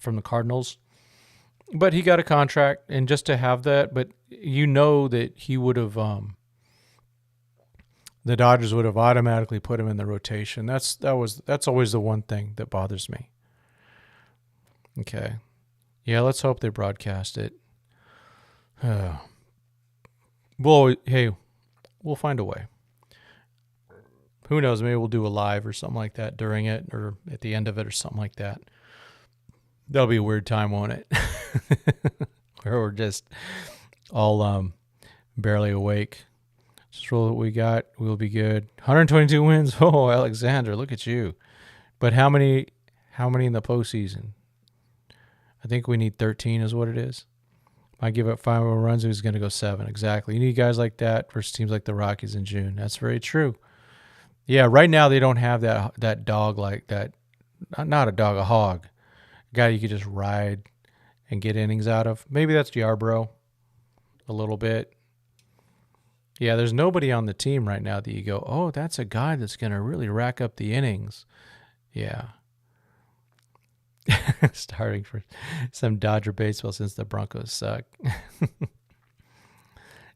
the Cardinals. But he got a contract, and just to have that, but that he would have. The Dodgers would have automatically put him in the rotation. That's always the one thing that bothers me. Okay. Yeah, let's hope they broadcast it. We'll find a way. Who knows? Maybe we'll do a live or something like that during it or at the end of it or something like that. That'll be a weird time, won't it? Where we're just all barely awake. Just roll what we got. We'll be good. 122 wins. Oh, Alexander, look at you. But how many in the postseason? I think we need 13 is what it is. Might give up 5 more runs. Who's going to go 7? Exactly. You need guys like that versus teams like the Rockies in June. That's very true. Yeah, right now they don't have that dog like that. Not a dog, a hog. A guy you could just ride and get innings out of. Maybe that's Yarbrough a little bit. Yeah, there's nobody on the team right now that you go, oh, that's a guy that's going to really rack up the innings. Yeah. Starting for some Dodger baseball since the Broncos suck.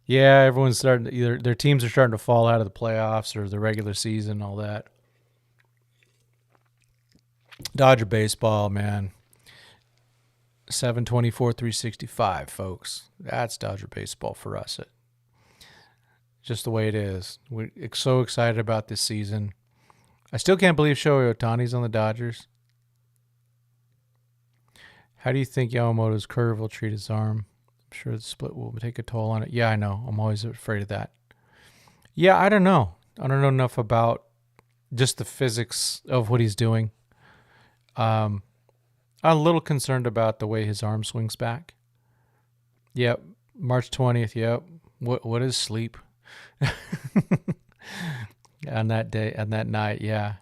Yeah, everyone's starting to, either their teams are starting to fall out of the playoffs or the regular season, all that. Dodger baseball, man. 724, 365, folks. That's Dodger baseball for us. Just the way it is. We're so excited about this season. I still can't believe Shohei Ohtani's on the Dodgers. How do you think Yamamoto's curve will treat his arm? I'm sure the split will take a toll on it. Yeah, I know. I'm always afraid of that. Yeah, I don't know. I don't know enough about just the physics of what he's doing. I'm a little concerned about the way his arm swings back. Yep, March 20th. Yep. What is sleep? On that day, on that night, yeah.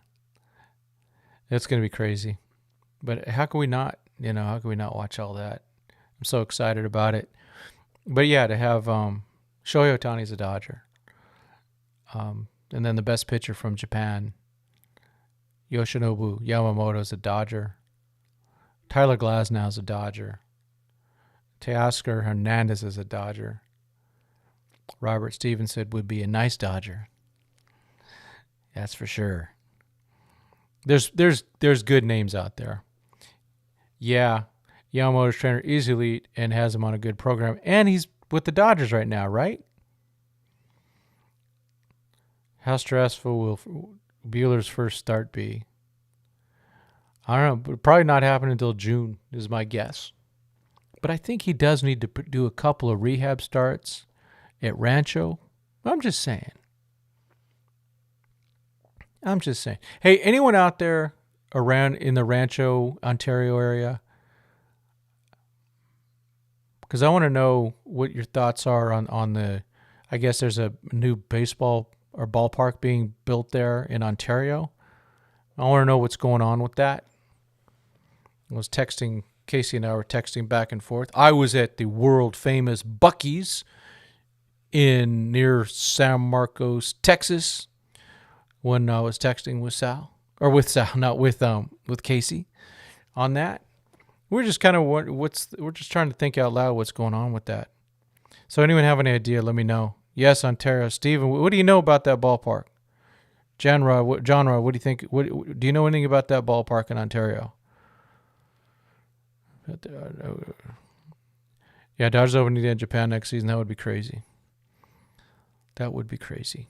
It's going to be crazy. But how can we not? How can we not watch all that? I'm so excited about it. But yeah, to have Shohei Ohtani's a Dodger. And then the best pitcher from Japan, Yoshinobu Yamamoto's a Dodger. Tyler Glasnow's a Dodger. Teoscar Hernandez is a Dodger. Robert Stevenson would be a nice Dodger. That's for sure. There's good names out there. Yeah, Yamamoto's trainer is elite and has him on a good program, and he's with the Dodgers right now, right? How stressful will Buehler's first start be? I don't know, but probably not happen until June is my guess. But I think he does need to do a couple of rehab starts at Rancho. I'm just saying. Hey, anyone out there around in the Rancho, Ontario area? Because I want to know what your thoughts are on the, I guess there's a new baseball or ballpark being built there in Ontario. I want to know what's going on with that. I was texting, Casey and I were texting back and forth. I was at the world famous Buc-ee's near San Marcos, Texas, when I was texting with Casey on that. We're just kind of we're just trying to think out loud what's going on with that. So anyone have any idea, let me know. Yes, Ontario. Steven, what do you know about that ballpark? Genre, what do you think? Do you know anything about that ballpark in Ontario? Yeah, Dodgers opening in Japan next season. That would be crazy. That would be crazy.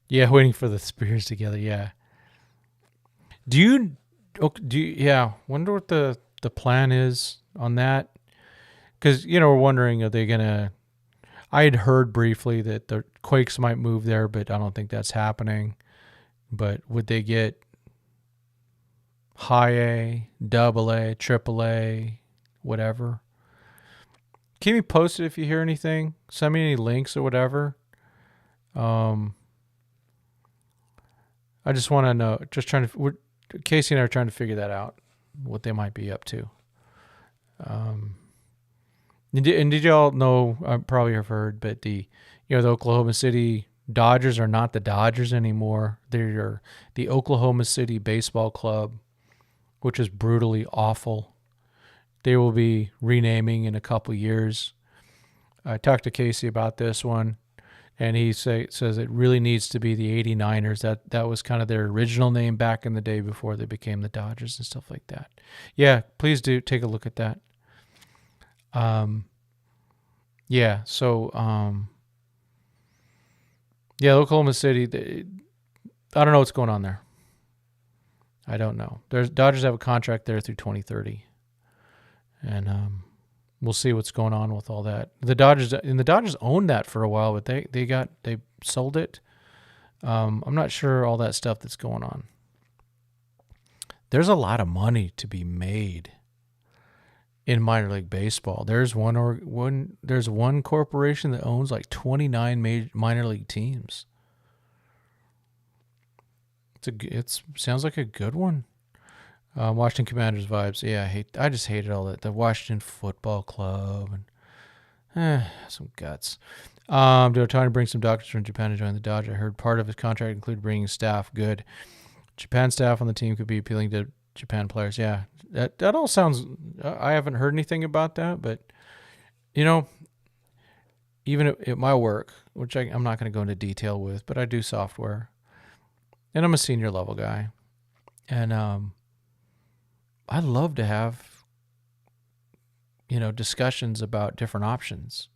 Yeah, waiting for the Spears together. Yeah. Wonder what the plan is on that. Because, we're wondering, are they going to... I had heard briefly that the Quakes might move there, but I don't think that's happening. But would they get high A, double A, triple A, whatever? Keep me posted if you hear anything. Send me any links or whatever. I just want to know. Casey and I are trying to figure that out, what they might be up to. And did y'all know? I probably have heard, but the Oklahoma City Dodgers are not the Dodgers anymore. They're the Oklahoma City Baseball Club, which is brutally awful. They will be renaming in a couple years. I talked to Casey about this one, and he says it really needs to be the 89ers. That was kind of their original name back in the day before they became the Dodgers and stuff like that. Yeah, please do take a look at that. Oklahoma City, I don't know what's going on there. I don't know. Dodgers have a contract there through 2030. And we'll see what's going on with all that. The Dodgers owned that for a while, but they sold it. I'm not sure all that stuff that's going on. There's a lot of money to be made in minor league baseball. There's one corporation that owns like 29 minor league teams. It sounds like a good one. Washington Commanders vibes. Yeah, I just hated all that. The Washington Football Club and some guts. Did Ohtani bring some doctors from Japan to join the Dodgers? I heard part of his contract included bringing staff. Good. Japan staff on the team could be appealing to Japan players. Yeah, that all sounds. I haven't heard anything about that, but even at my work, which I'm not going to go into detail with, but I do software, and I'm a senior level guy, and I love to have discussions about different options,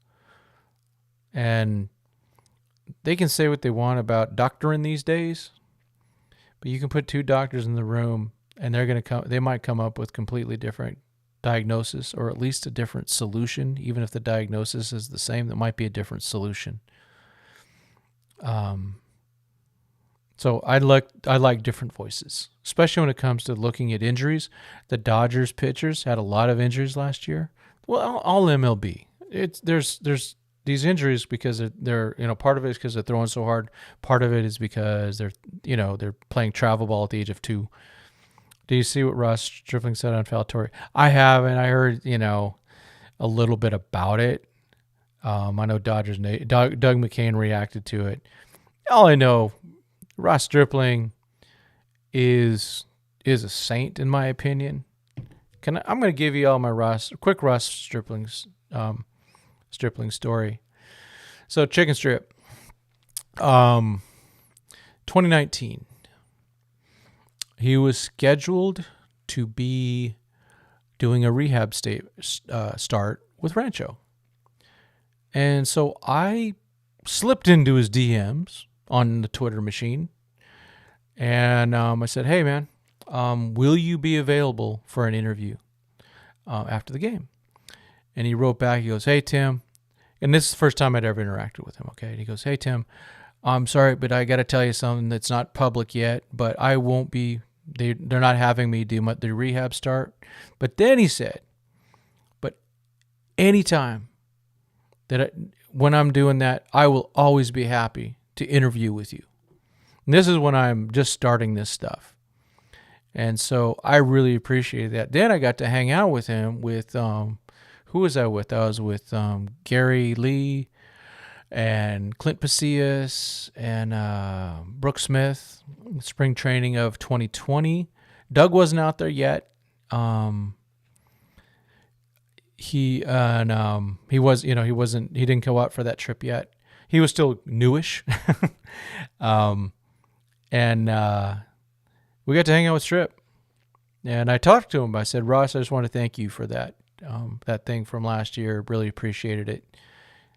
and they can say what they want about doctoring these days, but you can put two doctors in the room and they might come up with completely different diagnosis, or at least a different solution. Even if the diagnosis is the same, there might be a different solution. So I like different voices, especially when it comes to looking at injuries. The Dodgers pitchers had a lot of injuries last year. Well, all MLB. There's these injuries because they're part of it is because they're throwing so hard. Part of it is because they're playing travel ball at the age of 2. Do you see what Ross Stripling said on Faltori? I haven't. I heard a little bit about it. I know Doug McCain reacted to it. All I know, Ross Stripling is a saint in my opinion. I'm going to give you all my quick Ross Stripling story. So Chicken Strip, 2019. He was scheduled to be doing a rehab start with Rancho. And so I slipped into his DMs on the Twitter machine. And I said, hey, man, will you be available for an interview after the game? And he wrote back. He goes, hey, Tim. And this is the first time I'd ever interacted with him. Okay. And he goes, hey, Tim, I'm sorry, but I got to tell you something that's not public yet, but I won't be. They're not having me do the rehab start. But then he said, but anytime when I'm doing that, I will always be happy to interview with you. And this is when I'm just starting this stuff. And so I really appreciated that. Then I got to hang out with him with, who was I with? I was with Gary Lee and Clint Pasillas and Brooke Smith, spring training of 2020. Doug wasn't out there yet. He didn't go out for that trip yet. He was still newish. And we got to hang out with Strip. And I talked to him. I said, Ross, I just want to thank you for that thing from last year. Really appreciated it.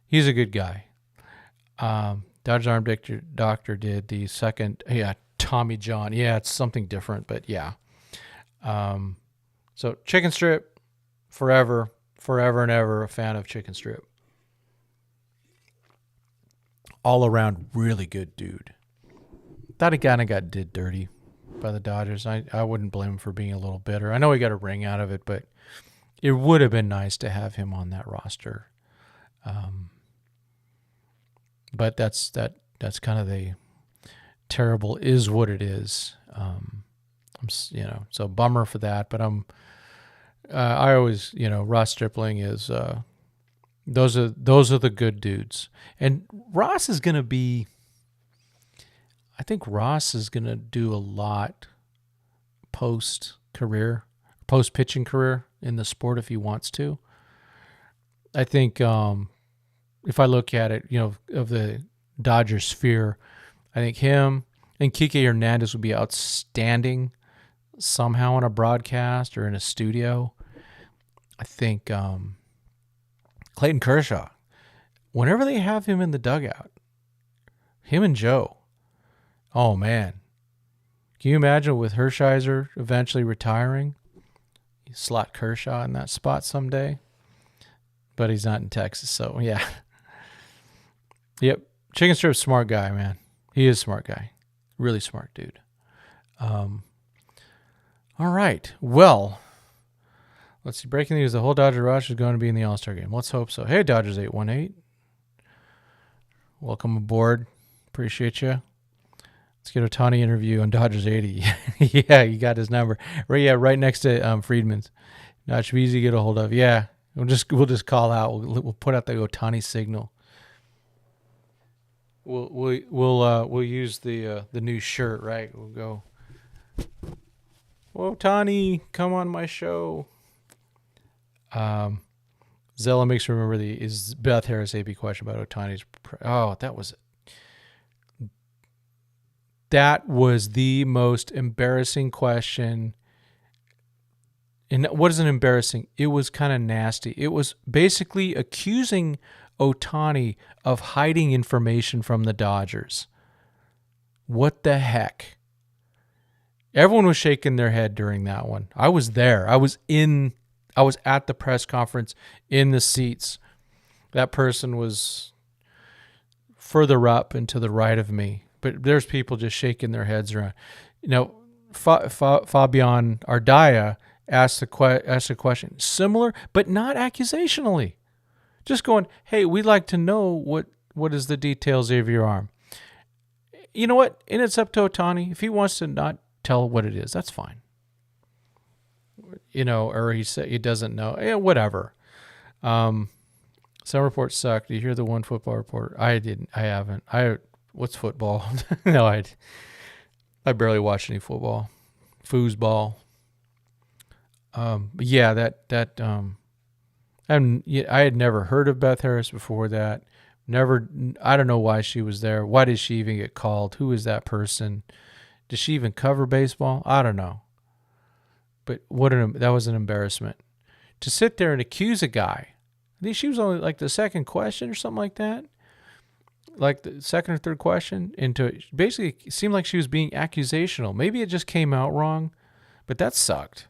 He's a good guy. Dodgers Arm Doctor did the second, Tommy John. Yeah, it's something different, but yeah. So Chicken Strip, forever and ever a fan of Chicken Strip. All around really good dude. Thought he kind of got did dirty by the Dodgers. I wouldn't blame him for being a little bitter. I know he got a ring out of it, but it would have been nice to have him on that roster. But that's kind of terrible is what it is. So bummer for that. But I always, Ross Stripling is. Those are the good dudes, and Ross is gonna be. I think Ross is gonna do a lot post pitching career in the sport if he wants to. I think if I look at it, of the Dodgers sphere, I think him and Kike Hernandez would be outstanding somehow on a broadcast or in a studio. I think Clayton Kershaw, whenever they have him in the dugout, him and Joe, oh man. Can you imagine with Hershiser eventually retiring? You slot Kershaw in that spot someday. But he's not in Texas, so yeah. Yep. Chicken Strip's smart guy, man. He is a smart guy. Really smart dude. All right. Well, let's see. Breaking news. The whole Dodger roster is going to be in the All-Star game. Let's hope so. Hey, Dodgers 818. Welcome aboard. Appreciate you. Let's get Ohtani interview on Dodgers 80. Yeah, you got his number. Right next to Friedman's. That should be easy to get a hold of. Yeah. We'll just call out. We'll put out the Ohtani signal. We'll use the new shirt, right? We'll go. Ohtani, come on my show. Zella makes me remember is Beth Harris AP question about Ohtani's. That was the most embarrassing question. And what isn't embarrassing? It was kind of nasty. It was basically accusing Ohtani of hiding information from the Dodgers. What the heck? Everyone was shaking their head during that one. I was there. I was at the press conference in the seats. That person was further up and to the right of me. But there's people just shaking their heads around. Fabian Ardaya asked a question similar, but not accusationally. Just going, hey, we'd like to know what is the details of your arm. You know what? And it's up to Ohtani. If he wants to not tell what it is, that's fine. Or he said he doesn't know. Whatever. Some reports suck. Do you hear the one football report? I didn't. I haven't. What's football? No, I barely watch any football. Foosball. But yeah, I had never heard of Beth Harris before that. I don't know why she was there. Why did she even get called? Who is that person? Does she even cover baseball? I don't know. But that was an embarrassment. To sit there and accuse a guy. I think she was only like the second question or something like that. Like the second or third question. And to basically it seemed like she was being accusational. Maybe it just came out wrong. But that sucked.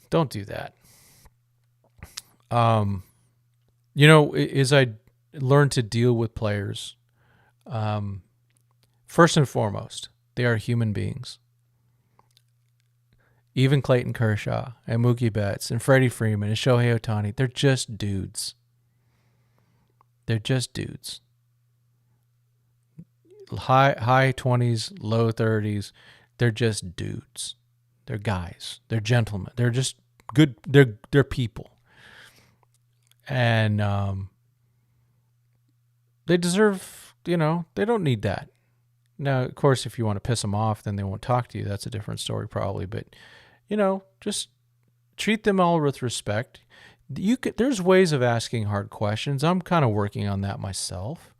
Don't do that. As I learned to deal with players, first and foremost, they are human beings. Even Clayton Kershaw and Mookie Betts and Freddie Freeman and Shohei Ohtani, they're just dudes. They're just dudes. High 20s, low 30s, they're just dudes. They're guys. They're gentlemen. They're just good. They're people. And they deserve, they don't need that. Now, of course, if you want to piss them off, then they won't talk to you. That's a different story probably. But, just treat them all with respect. There's ways of asking hard questions. I'm kind of working on that myself.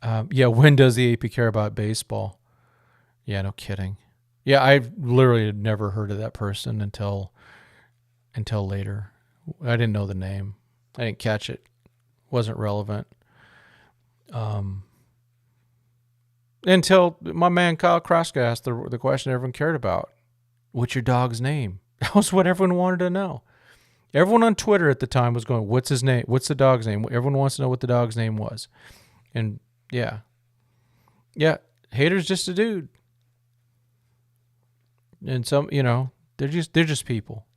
When does the AP care about baseball? Yeah, no kidding. Yeah, I literally had never heard of that person until later. I didn't know the name. I didn't catch it. Wasn't relevant. Until my man Kyle Kraska asked the question everyone cared about. What's your dog's name? That was what everyone wanted to know. Everyone on Twitter at the time was going, what's his name? What's the dog's name? Everyone wants to know what the dog's name was. And yeah. Hater's just a dude. And some, they're just people.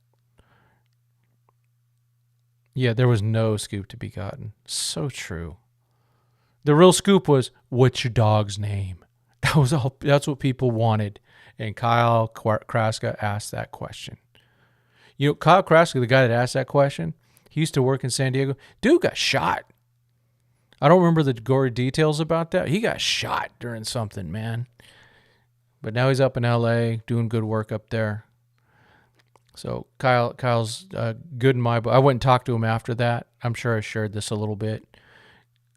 Yeah, there was no scoop to be gotten. So true. The real scoop was, what's your dog's name? That was all. That's what people wanted. And Kyle Kraska asked that question. You know, Kyle Kraska, the guy that asked that question, he used to work in San Diego. Dude got shot. I don't remember the gory details about that. He got shot during something, man. But now he's up in L.A. doing good work up there. So Kyle's good in my book. I went and talked to him after that. I'm sure I shared this a little bit.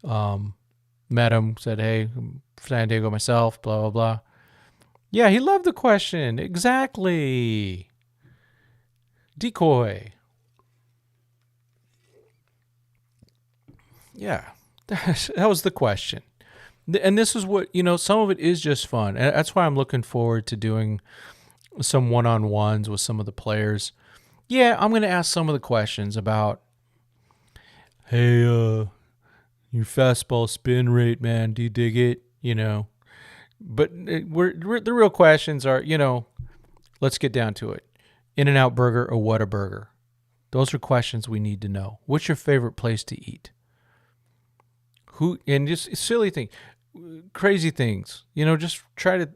Met him, said, hey, I'm San Diego myself, blah, blah, blah. Yeah, he loved the question. Exactly. Decoy. Yeah, that was the question. And this is what, some of it is just fun. And that's why I'm looking forward to doing some one-on-ones with some of the players. Yeah, I'm going to ask some of the questions about, hey, your fastball spin rate, man, do you dig it? But the real questions are, let's get down to it. In-N-Out burger or Whataburger? Those are questions we need to know. What's your favorite place to eat? And just silly things, crazy things, just try to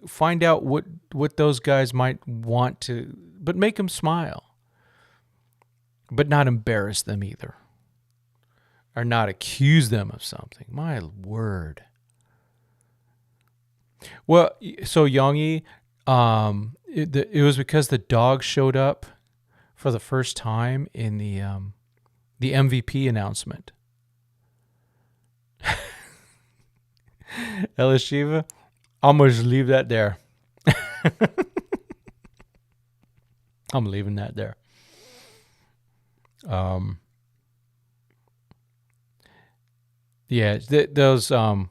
find out what those guys might want to, but make them smile, but not embarrass them either, or not accuse them of something. My word. Well, so Youngie, it was because the dog showed up for the first time in the MVP announcement. Ella Shiva, I'm going to just leave that there. I'm leaving that there. Yeah, those so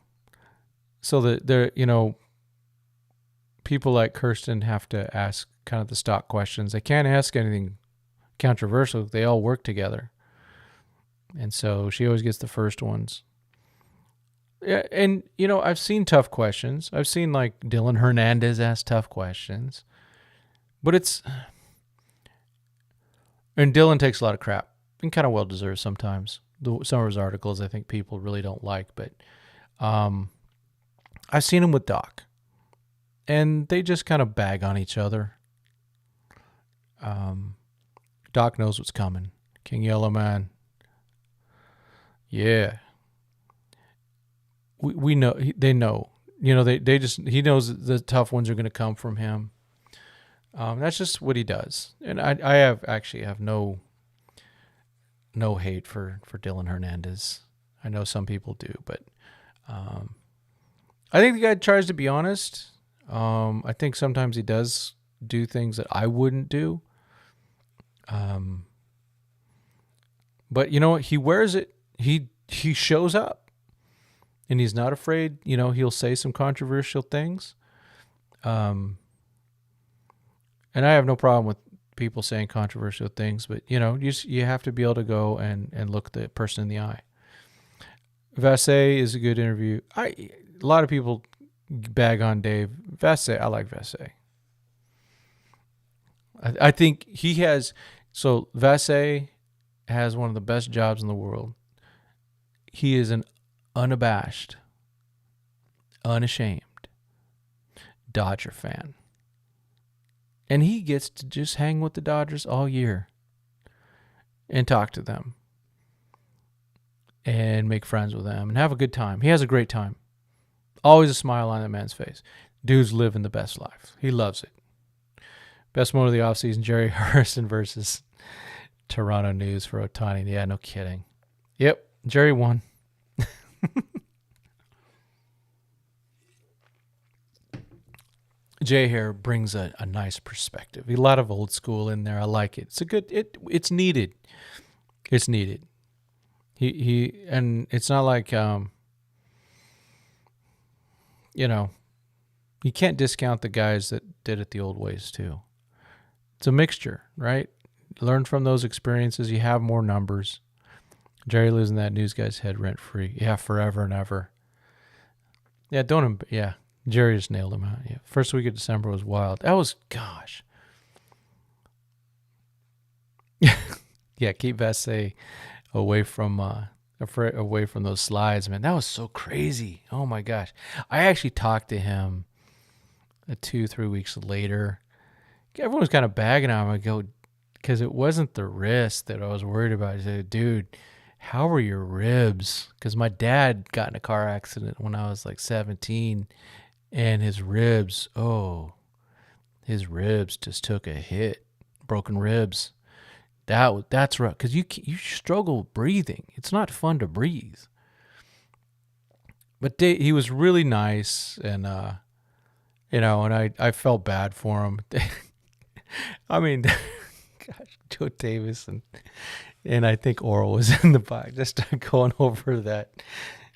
that they're, people like Kirsten have to ask kind of the stock questions. They can't ask anything controversial. They all work together. And so she always gets the first ones. Yeah, and, I've seen tough questions. I've seen, like, Dylan Hernandez ask tough questions. But and Dylan takes a lot of crap, and kind of well-deserved sometimes. Some of his articles I think people really don't like. But I've seen him with Doc, and they just kind of bag on each other. Doc knows what's coming. King Yellow Man. Yeah. We know, they know, they just, he knows the tough ones are going to come from him. That's just what he does. And I have no hate for Dylan Hernandez. I know some people do, but I think the guy tries to be honest. I think sometimes he does do things that I wouldn't do. But he wears it. He shows up. And he's not afraid, he'll say some controversial things. And I have no problem with people saying controversial things, but, you have to be able to go and look the person in the eye. Vassay is a good interview. A lot of people bag on Dave. Vassay, I like Vassay. I think Vassay has one of the best jobs in the world. He is an unabashed, unashamed Dodger fan. And he gets to just hang with the Dodgers all year and talk to them and make friends with them and have a good time. He has a great time. Always a smile on that man's face. Dude's living the best life. He loves it. Best moment of the offseason, Jerry Harrison versus Toronto News for Ohtani. Yeah, no kidding. Yep, Jerry won. Jay here brings a nice perspective. A lot of old school in there. I like it. It's needed. It's needed. He and it's not like you can't discount the guys that did it the old ways too. It's a mixture, right? Learn from those experiences. You have more numbers. Jerry lives in that news guy's head rent free. Yeah, forever and ever. Yeah, Jerry just nailed him out. Yeah, first week of December was wild. That was, gosh. Yeah, keep Vassay away from away from those slides, man. That was so crazy. Oh my gosh. I actually talked to him 2-3 weeks later. Everyone was kind of bagging on him. I go, because it wasn't the wrist that I was worried about. I said, dude, how were your ribs? Because my dad got in a car accident when I was like 17, and his ribs just took a hit. Broken ribs. That's rough, because you struggle breathing. It's not fun to breathe. But he was really nice, and and I felt bad for him. I mean, gosh, Joe Davis and I think Oral was in the back just going over that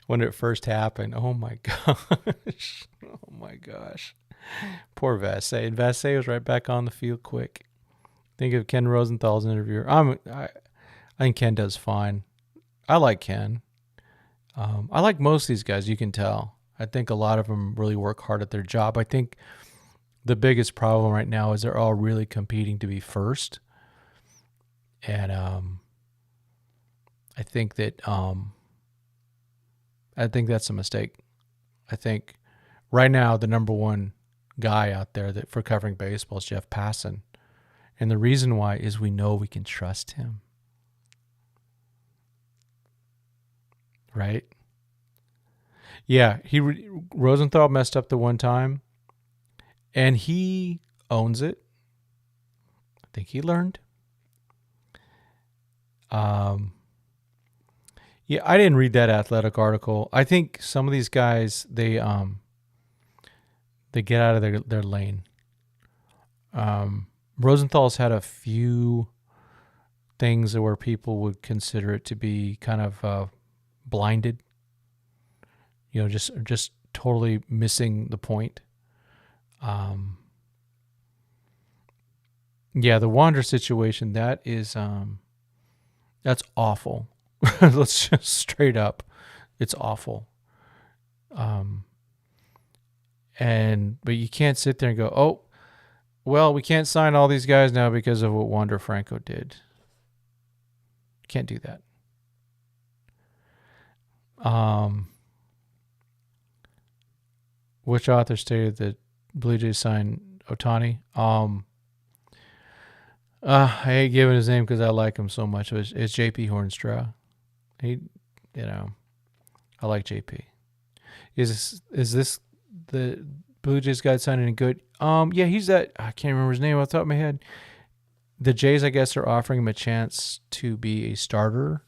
when it first happened. Oh my gosh. Oh my gosh. Poor Vassay. And Vassay was right back on the field quick. Think of Ken Rosenthal's interview. I think Ken does fine. I like Ken. I like most of these guys, you can tell. I think a lot of them really work hard at their job. I think the biggest problem right now is they're all really competing to be first. And I think that's a mistake. I think right now the number one guy out there that for covering baseball is Jeff Passan. And the reason why is we know we can trust him. Right? Yeah, Rosenthal messed up the one time, and he owns it. I think he learned. Yeah, I didn't read that Athletic article. I think some of these guys they get out of their lane. Rosenthal's had a few things where people would consider it to be kind of blinded. Just totally missing the point. Yeah, the Wander situation, that's awful. Let's just straight up, it's awful. But you can't sit there and go, oh, well, we can't sign all these guys now because of what Wander Franco did. Can't do that. Which author stated that Blue Jays signed Ohtani? I hate giving his name because I like him so much. It's JP Hornstra. I like JP. Is this the Blue Jays guy signing good? Yeah, he's that. I can't remember his name off the top of my head. The Jays, I guess, are offering him a chance to be a starter,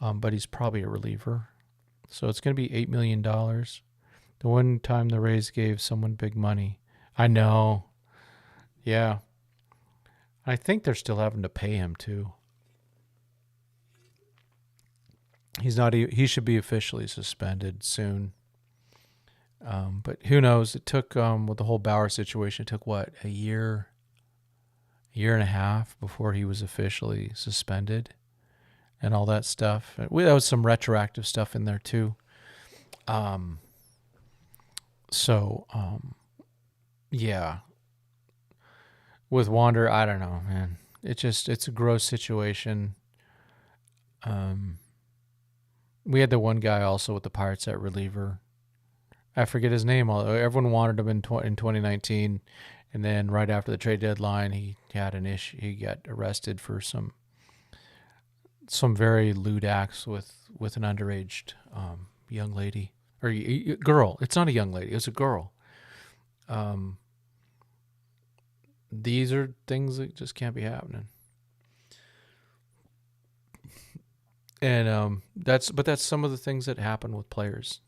but he's probably a reliever. So it's going to be $8 million. The one time the Rays gave someone big money. I know. Yeah. I think they're still having to pay him too. He should be officially suspended soon. But who knows? It took, with the whole Bauer situation, it took a year and a half before he was officially suspended and all that stuff. There was some retroactive stuff in there too. Yeah. With Wander, I don't know, man. It's a gross situation. We had the one guy also with the Pirates at reliever. I forget his name. Everyone wanted him in 2019, and then right after the trade deadline, he had an issue. He got arrested for some very lewd acts with an underage young lady or girl. It's not a young lady. It's a girl. These are things that just can't be happening. And that's some of the things that happen with players.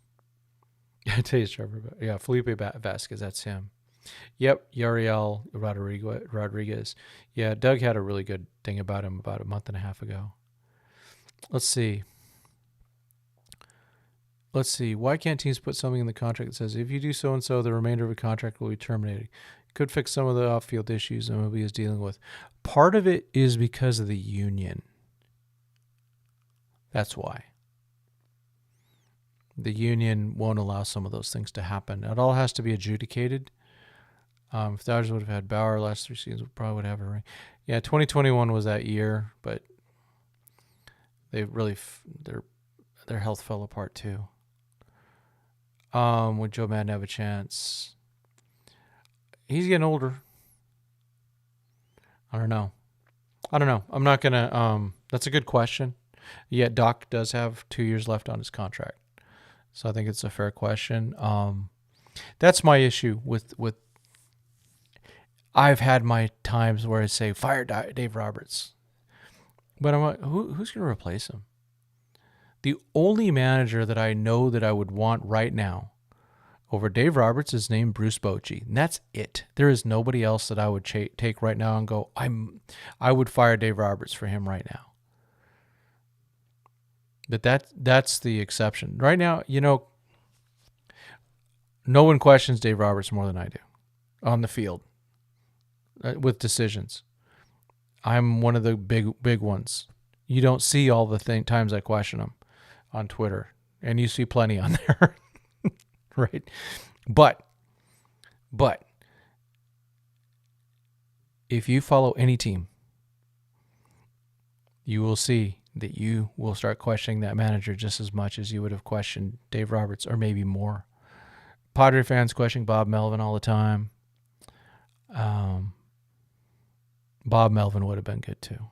I tell you, Trevor. Yeah, Felipe Vasquez, that's him. Yep, Yariel Rodriguez. Yeah, Doug had a really good thing about him about a month and a half ago. Let's see. Why can't teams put something in the contract that says if you do so and so, the remainder of the contract will be terminated? Could fix some of the off-field issues MLB is dealing with. Part of it is because of the union. That's why. The union won't allow some of those things to happen. It all has to be adjudicated. If the Dodgers would have had Bauer last 3 seasons, we probably would have a ring. Yeah, 2021 was that year, but their health fell apart too. Would Joe Madden have a chance? He's getting older. I don't know. I'm not gonna. That's a good question. Yet Doc does have 2 years left on his contract, so I think it's a fair question. That's my issue with. I've had my times where I say fire Dave Roberts, but I'm like, who's gonna replace him? The only manager that I know that I would want right now over Dave Roberts is named Bruce Bochy, and that's it. There is nobody else that I would take right now and go, I would fire Dave Roberts for him right now. But that's the exception. Right now, no one questions Dave Roberts more than I do on the field with decisions. I'm one of the big ones. You don't see all the times I question him on Twitter, and you see plenty on there. Right? But if you follow any team, you will see that you will start questioning that manager just as much as you would have questioned Dave Roberts, or maybe more. Padre fans questioning Bob Melvin all the time. Bob Melvin would have been good too.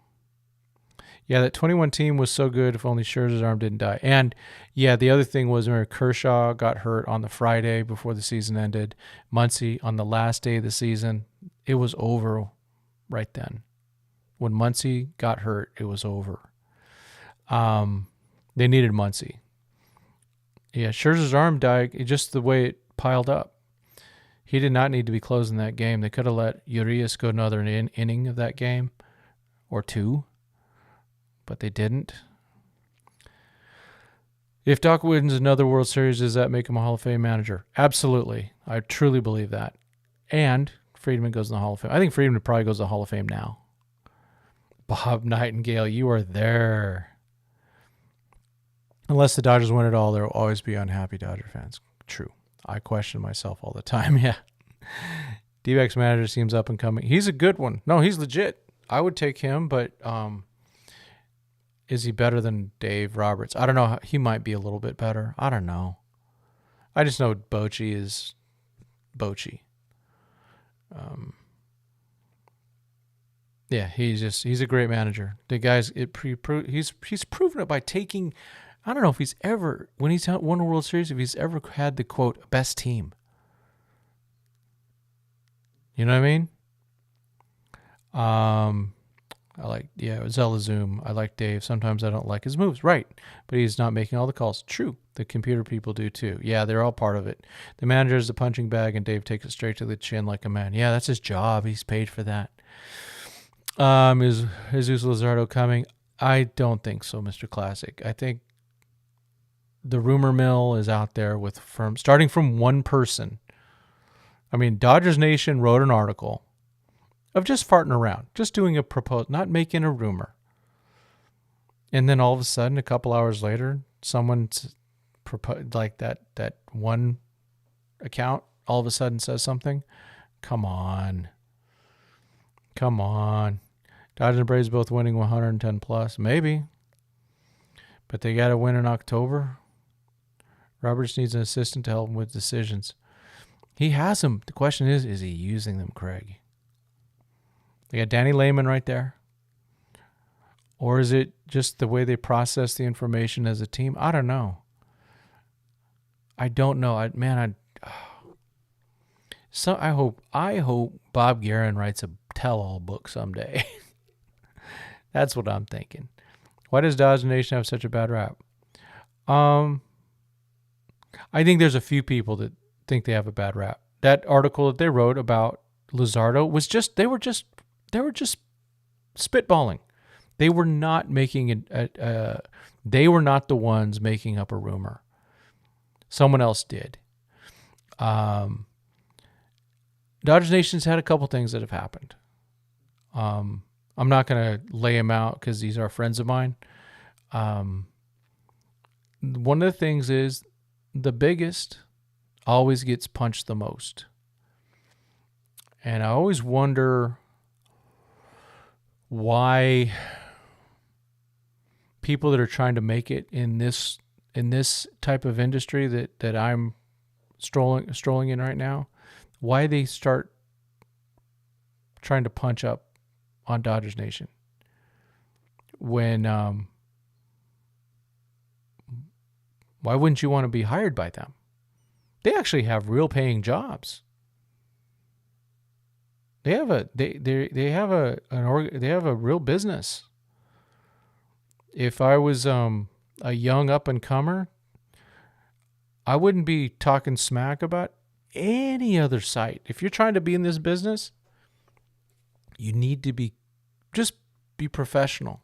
Yeah, that 21 team was so good if only Scherzer's arm didn't die. And, yeah, the other thing was Kershaw got hurt on the Friday before the season ended. Muncy on the last day of the season. It was over right then. When Muncy got hurt, it was over. They needed Muncy. Yeah, Scherzer's arm died just the way it piled up. He did not need to be closing that game. They could have let Urias go another inning of that game or two, but they didn't. If Doc wins another World Series, does that make him a Hall of Fame manager? Absolutely. I truly believe that. And Friedman goes in the Hall of Fame. I think Friedman probably goes to the Hall of Fame now. Bob Nightingale, you are there. Unless the Dodgers win it all, there will always be unhappy Dodger fans. True. I question myself all the time. Yeah. D-backs manager seems up and coming. He's a good one. No, he's legit. I would take him, but is he better than Dave Roberts? I don't know. He might be a little bit better. I don't know. I just know Bochy is Bochy. Yeah, he's a great manager. The guy's he's proven it by taking. I don't know if he's ever, when he's won a World Series, if he's ever had the quote best team. You know what I mean? I like, Zella Zoom. I like Dave. Sometimes I don't like his moves. Right. But he's not making all the calls. True. The computer people do too. Yeah, they're all part of it. The manager is the punching bag and Dave takes it straight to the chin like a man. Yeah, that's his job. He's paid for that. Is Jesus Luzardo coming? I don't think so, Mr. Classic. I think the rumor mill is out there starting from one person. I mean, Dodgers Nation wrote an article of just farting around, just doing a proposal, not making a rumor. And then all of a sudden, a couple hours later, someone like that one account all of a sudden says something. Come on. Dodgers and Braves both winning 110 plus. Maybe. But they got to win in October. Roberts needs an assistant to help him with decisions. He has them. The question is he using them, Craig? They got Danny Lehman right there. Or is it just the way they process the information as a team? I don't know. I hope Bob Guerin writes a tell-all book someday. That's what I'm thinking. Why does Dodger Nation have such a bad rap? I think there's a few people that think they have a bad rap. That article that they wrote about Luzardo was they were just spitballing. They were not making they were not the ones making up a rumor. Someone else did. Dodgers Nation's had a couple things that have happened. I'm not going to lay them out because these are friends of mine. One of the things is the biggest always gets punched the most. And I always wonder why people that are trying to make it in this type of industry that I'm strolling in right now, why they start trying to punch up on Dodgers Nation when why wouldn't you want to be hired by them? They actually have real paying jobs. They have a real business. If I was a young up and comer, I wouldn't be talking smack about any other site. If you're trying to be in this business, you need to be professional.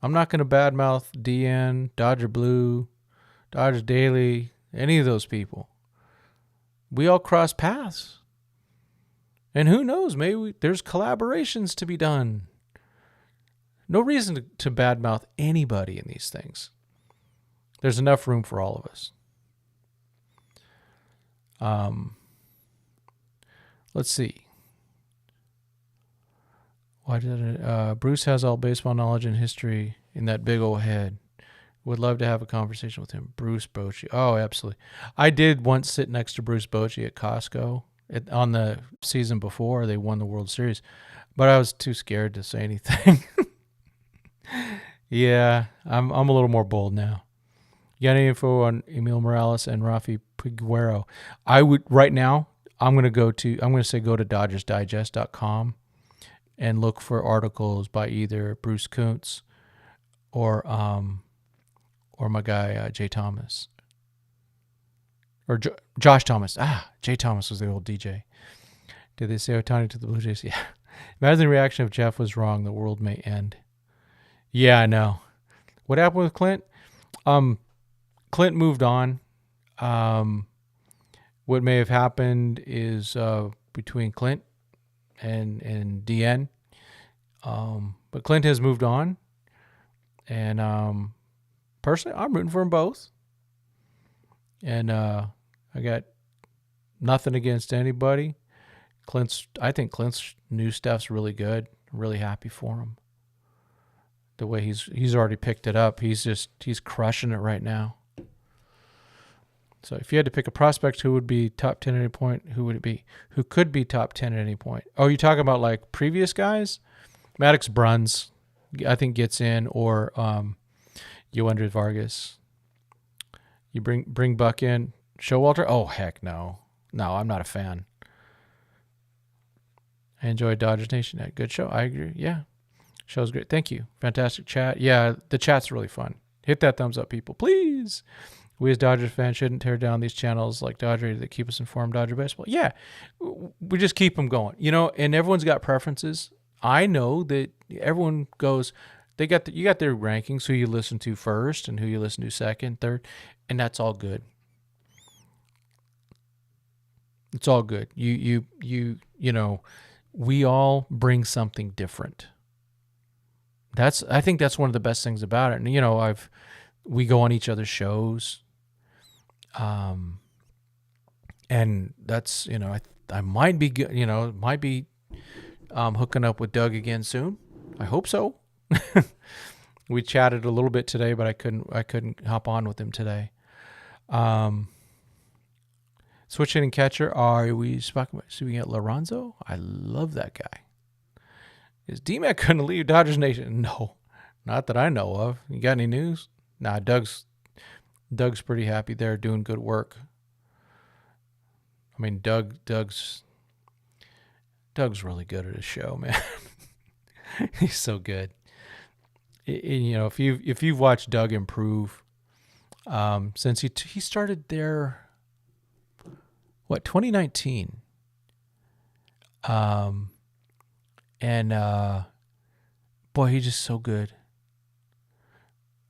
I'm not going to badmouth DN, Dodger Blue, Dodgers Daily, any of those people. We all cross paths. And who knows, maybe there's collaborations to be done. No reason to badmouth anybody in these things. There's enough room for all of us. Let's see. Why did Bruce has all baseball knowledge and history in that big old head. Would love to have a conversation with him. Bruce Bochy. Oh, absolutely. I did once sit next to Bruce Bochy at Costco on the season before they won the World Series, but I was too scared to say anything. Yeah, I'm a little more bold now. You got any info on Emil Morales and Rafi Piguero? I would right now. I'm going to go to DodgersDigest.com and look for articles by either Bruce Kuntz or my guy Jay Thomas or Josh Thomas. Jay Thomas was the old DJ. Did they say Ohtani to the Blue Jays? Yeah. Imagine the reaction if Jeff was wrong. The world may end. Yeah, I know. What happened with Clint? Clint moved on. What may have happened is between Clint and DN. But Clint has moved on. And personally, I'm rooting for them both. And I got nothing against anybody. I think Clint's new stuff's really good. I'm really happy for him. The way he's already picked it up. He's crushing it right now. So if you had to pick a prospect who would be top 10 at any point, who would it be? Who could be top 10 at any point? Oh, you talking about like previous guys? Maddox Bruns, I think gets in, or Yoendry Vargas. You bring Buck in. Showalter? Oh, heck no. No, I'm not a fan. I enjoyed Dodgers Nation. Good show. I agree. Yeah. Show's great. Thank you. Fantastic chat. Yeah, the chat's really fun. Hit that thumbs up, people. Please. We as Dodgers fans shouldn't tear down these channels like Dodger that keep us informed Dodger baseball. Yeah, we just keep them going. And everyone's got preferences. I know that everyone goes, you got their rankings, who you listen to first and who you listen to second, third, and that's all good. It's all good. You know, we all bring something different. I think that's one of the best things about it. And we go on each other's shows. And that's, I might be hooking up with Doug again soon. I hope so. We chatted a little bit today, but I couldn't hop on with him today. Switch hitting catcher. Are we speaking at Lorenzo? I love that guy. Is D-Mac going to leave Dodgers Nation? No, not that I know of. You got any news? Nah, Doug's pretty happy there, doing good work. I mean, Doug's really good at his show, man. He's so good. If you've watched Doug improve, since he started there, 2019, and boy, he's just so good.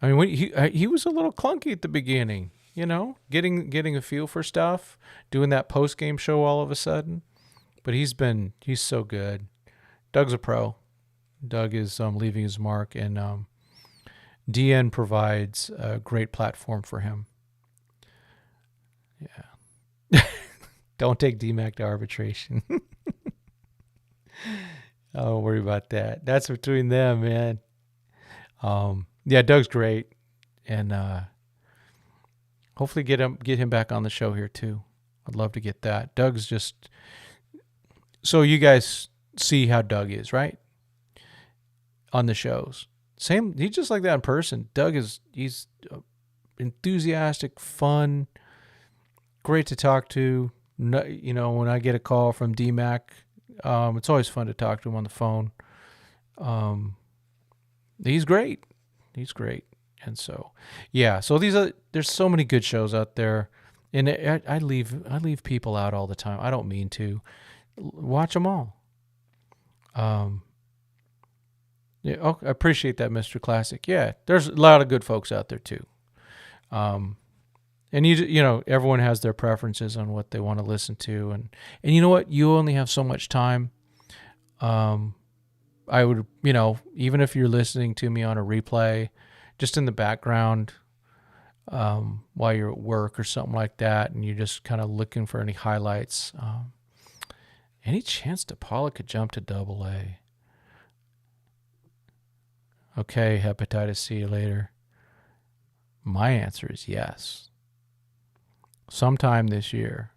I mean, when he was a little clunky at the beginning, getting a feel for stuff, doing that post game show all of a sudden, but he's so good. Doug's a pro. Doug is leaving his mark, and DN provides a great platform for him. Yeah. Don't take DMAC to arbitration. Don't worry about that. That's between them, man. Yeah, Doug's great, and hopefully get him back on the show here too. I'd love to get that. Doug's just so you guys see how Doug is, right? On the shows. Same, he's just like that in person. He's enthusiastic, fun, great to talk to. You know, when I get a call from D-Mac, it's always fun to talk to him on the phone. He's great. He's great. And so, yeah. So there's so many good shows out there, and I leave people out all the time. I don't mean to. Watch them all. Yeah, I appreciate that, Mr. Classic. Yeah, there's a lot of good folks out there too. And you know, everyone has their preferences on what they want to listen to, and you know what? You only have so much time. I would, you know, even if you're listening to me on a replay, just in the background, while you're at work or something like that, and you're just kind of looking for any highlights. Any chance DePaula could jump to AA? Okay, hepatitis, see you later. My answer is yes. Sometime this year.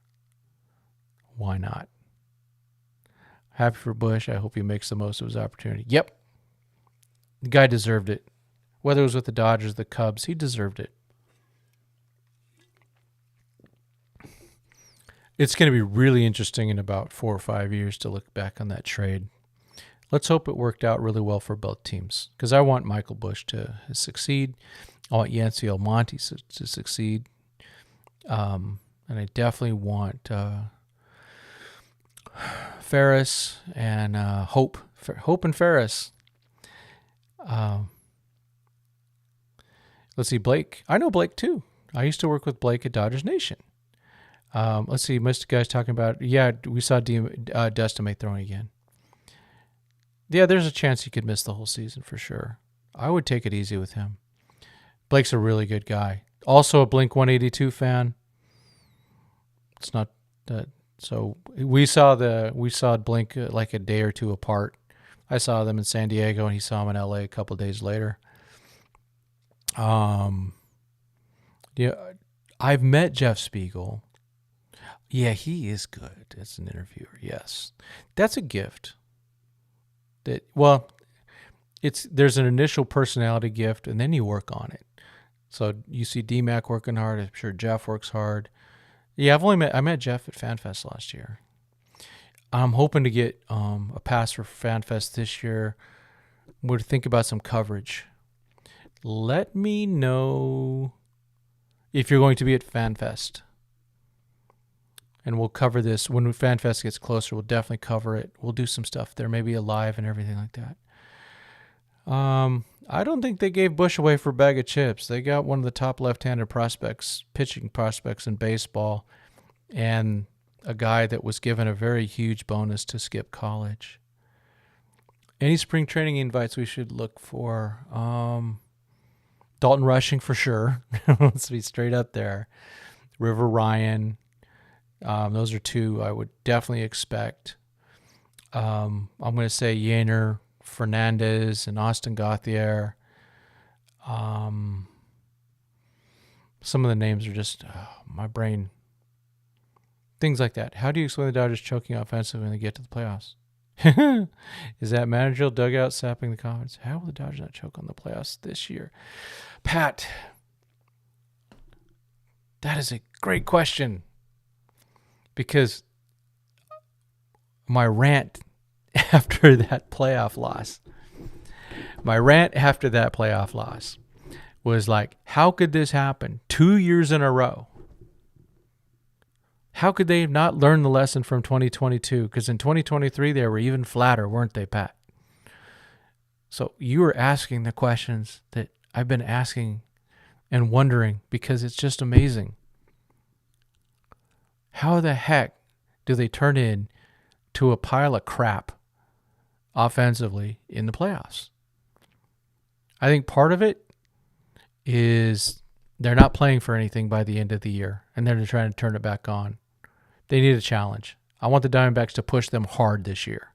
Why not? Happy for Bush. I hope he makes the most of his opportunity. Yep. The guy deserved it. Whether it was with the Dodgers, the Cubs, he deserved it. It's going to be really interesting in about 4 or 5 years to look back on that trade. Let's hope it worked out really well for both teams, because I want Michael Bush to succeed. I want Yancy Almonte to succeed. And I definitely want Ferris and Hope and Ferris. Let's see, Blake. I know Blake too. I used to work with Blake at Dodgers Nation. Let's see, most guys talking about, yeah, we saw Destime throwing again. Yeah, there's a chance he could miss the whole season for sure. I would take it easy with him. Blake's a really good guy. Also a Blink 182 fan. It's not that. So we saw Blink like a day or two apart. I saw them in San Diego, and he saw them in LA a couple of days later. Yeah, I've met Jeff Spiegel. Yeah, he is good as an interviewer. Yes, that's a gift. There's an initial personality gift, and then you work on it. So you see D-Mac working hard. I'm sure Jeff works hard. Yeah, I met Jeff at FanFest last year. I'm hoping to get a pass for FanFest this year. We're to think about some coverage. Let me know if you're going to be at FanFest. And we'll cover this. When FanFest gets closer, we'll definitely cover it. We'll do some stuff there, maybe a live and everything like that. I don't think they gave Bush away for a bag of chips. They got one of the top left-handed pitching prospects in baseball, and a guy that was given a very huge bonus to skip college. Any spring training invites we should look for? Dalton Rushing for sure. Let's be straight up there. River Ryan. Those are two I would definitely expect. I'm going to say Yainer Fernandez and Austin Gauthier. Some of the names are just my brain. Things like that. How do you explain the Dodgers choking offensively when they get to the playoffs? Is that managerial dugout sapping the confidence? How will the Dodgers not choke on the playoffs this year? Pat, that is a great question, because my rant after that playoff loss was like, how could this happen 2 years in a row? How could they not learn the lesson from 2022? Because in 2023, they were even flatter, weren't they, Pat? So you were asking the questions that I've been asking and wondering, because it's just amazing. How the heck do they turn into a pile of crap offensively in the playoffs? I think part of it is they're not playing for anything by the end of the year, and they're trying to turn it back on. They need a challenge. I want the Diamondbacks to push them hard this year.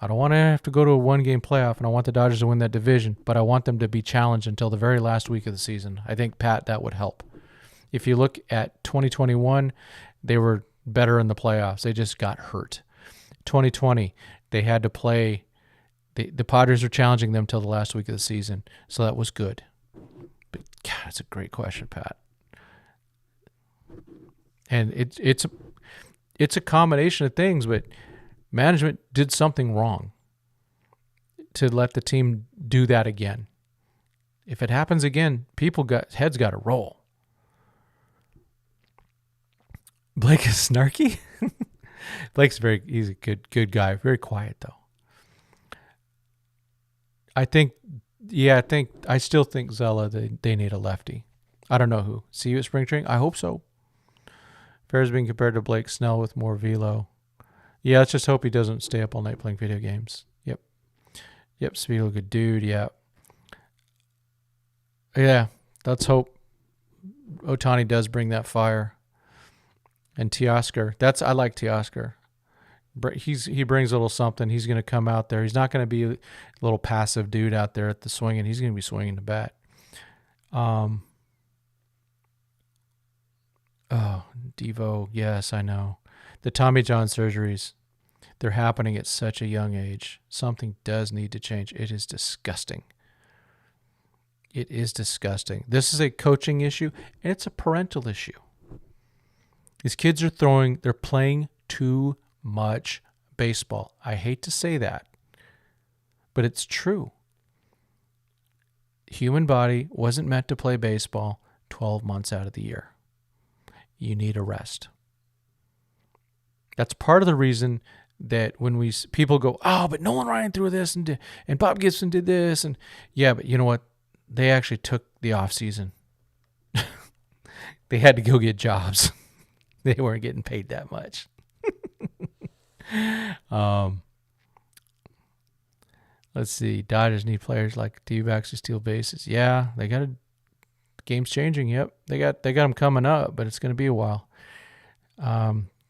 I don't want to have to go to a one-game playoff, and I want the Dodgers to win that division, but I want them to be challenged until the very last week of the season. I think, Pat, that would help. If you look at 2021, they were better in the playoffs. They just got hurt. 2020, they had to play. The Padres were challenging them till the last week of the season, so that was good. But, God, that's a great question, Pat. And it's a combination of things, but management did something wrong to let the team do that again. If it happens again, heads got to roll. Blake is snarky. He's a good guy. Very quiet though. I still think Zella, they need a lefty. I don't know who. See you at spring training? I hope so. Ferris being compared to Blake Snell with more velo. Yeah, let's just hope he doesn't stay up all night playing video games. Yep, Spiegel, good dude, yeah. Yeah, let's hope Ohtani does bring that fire. And Teoscar, I like Teoscar. He brings a little something. He's going to come out there. He's not going to be a little passive dude out there at the swinging. He's going to be swinging the bat. Oh, Devo, yes, I know. The Tommy John surgeries, they're happening at such a young age. Something does need to change. It is disgusting. It is disgusting. This is a coaching issue, and it's a parental issue. These kids they're playing too much baseball. I hate to say that, but it's true. Human body wasn't meant to play baseball 12 months out of the year. You need a rest. That's part of the reason that when people go, oh, but Nolan Ryan threw this and Bob Gibson did this, and yeah, but you know what? They actually took the off season. They had to go get jobs. They weren't getting paid that much. Let's see. Dodgers need players like D-backs to steal bases. Yeah, they got game's changing. Yep, they got them coming up, but it's going to be a while.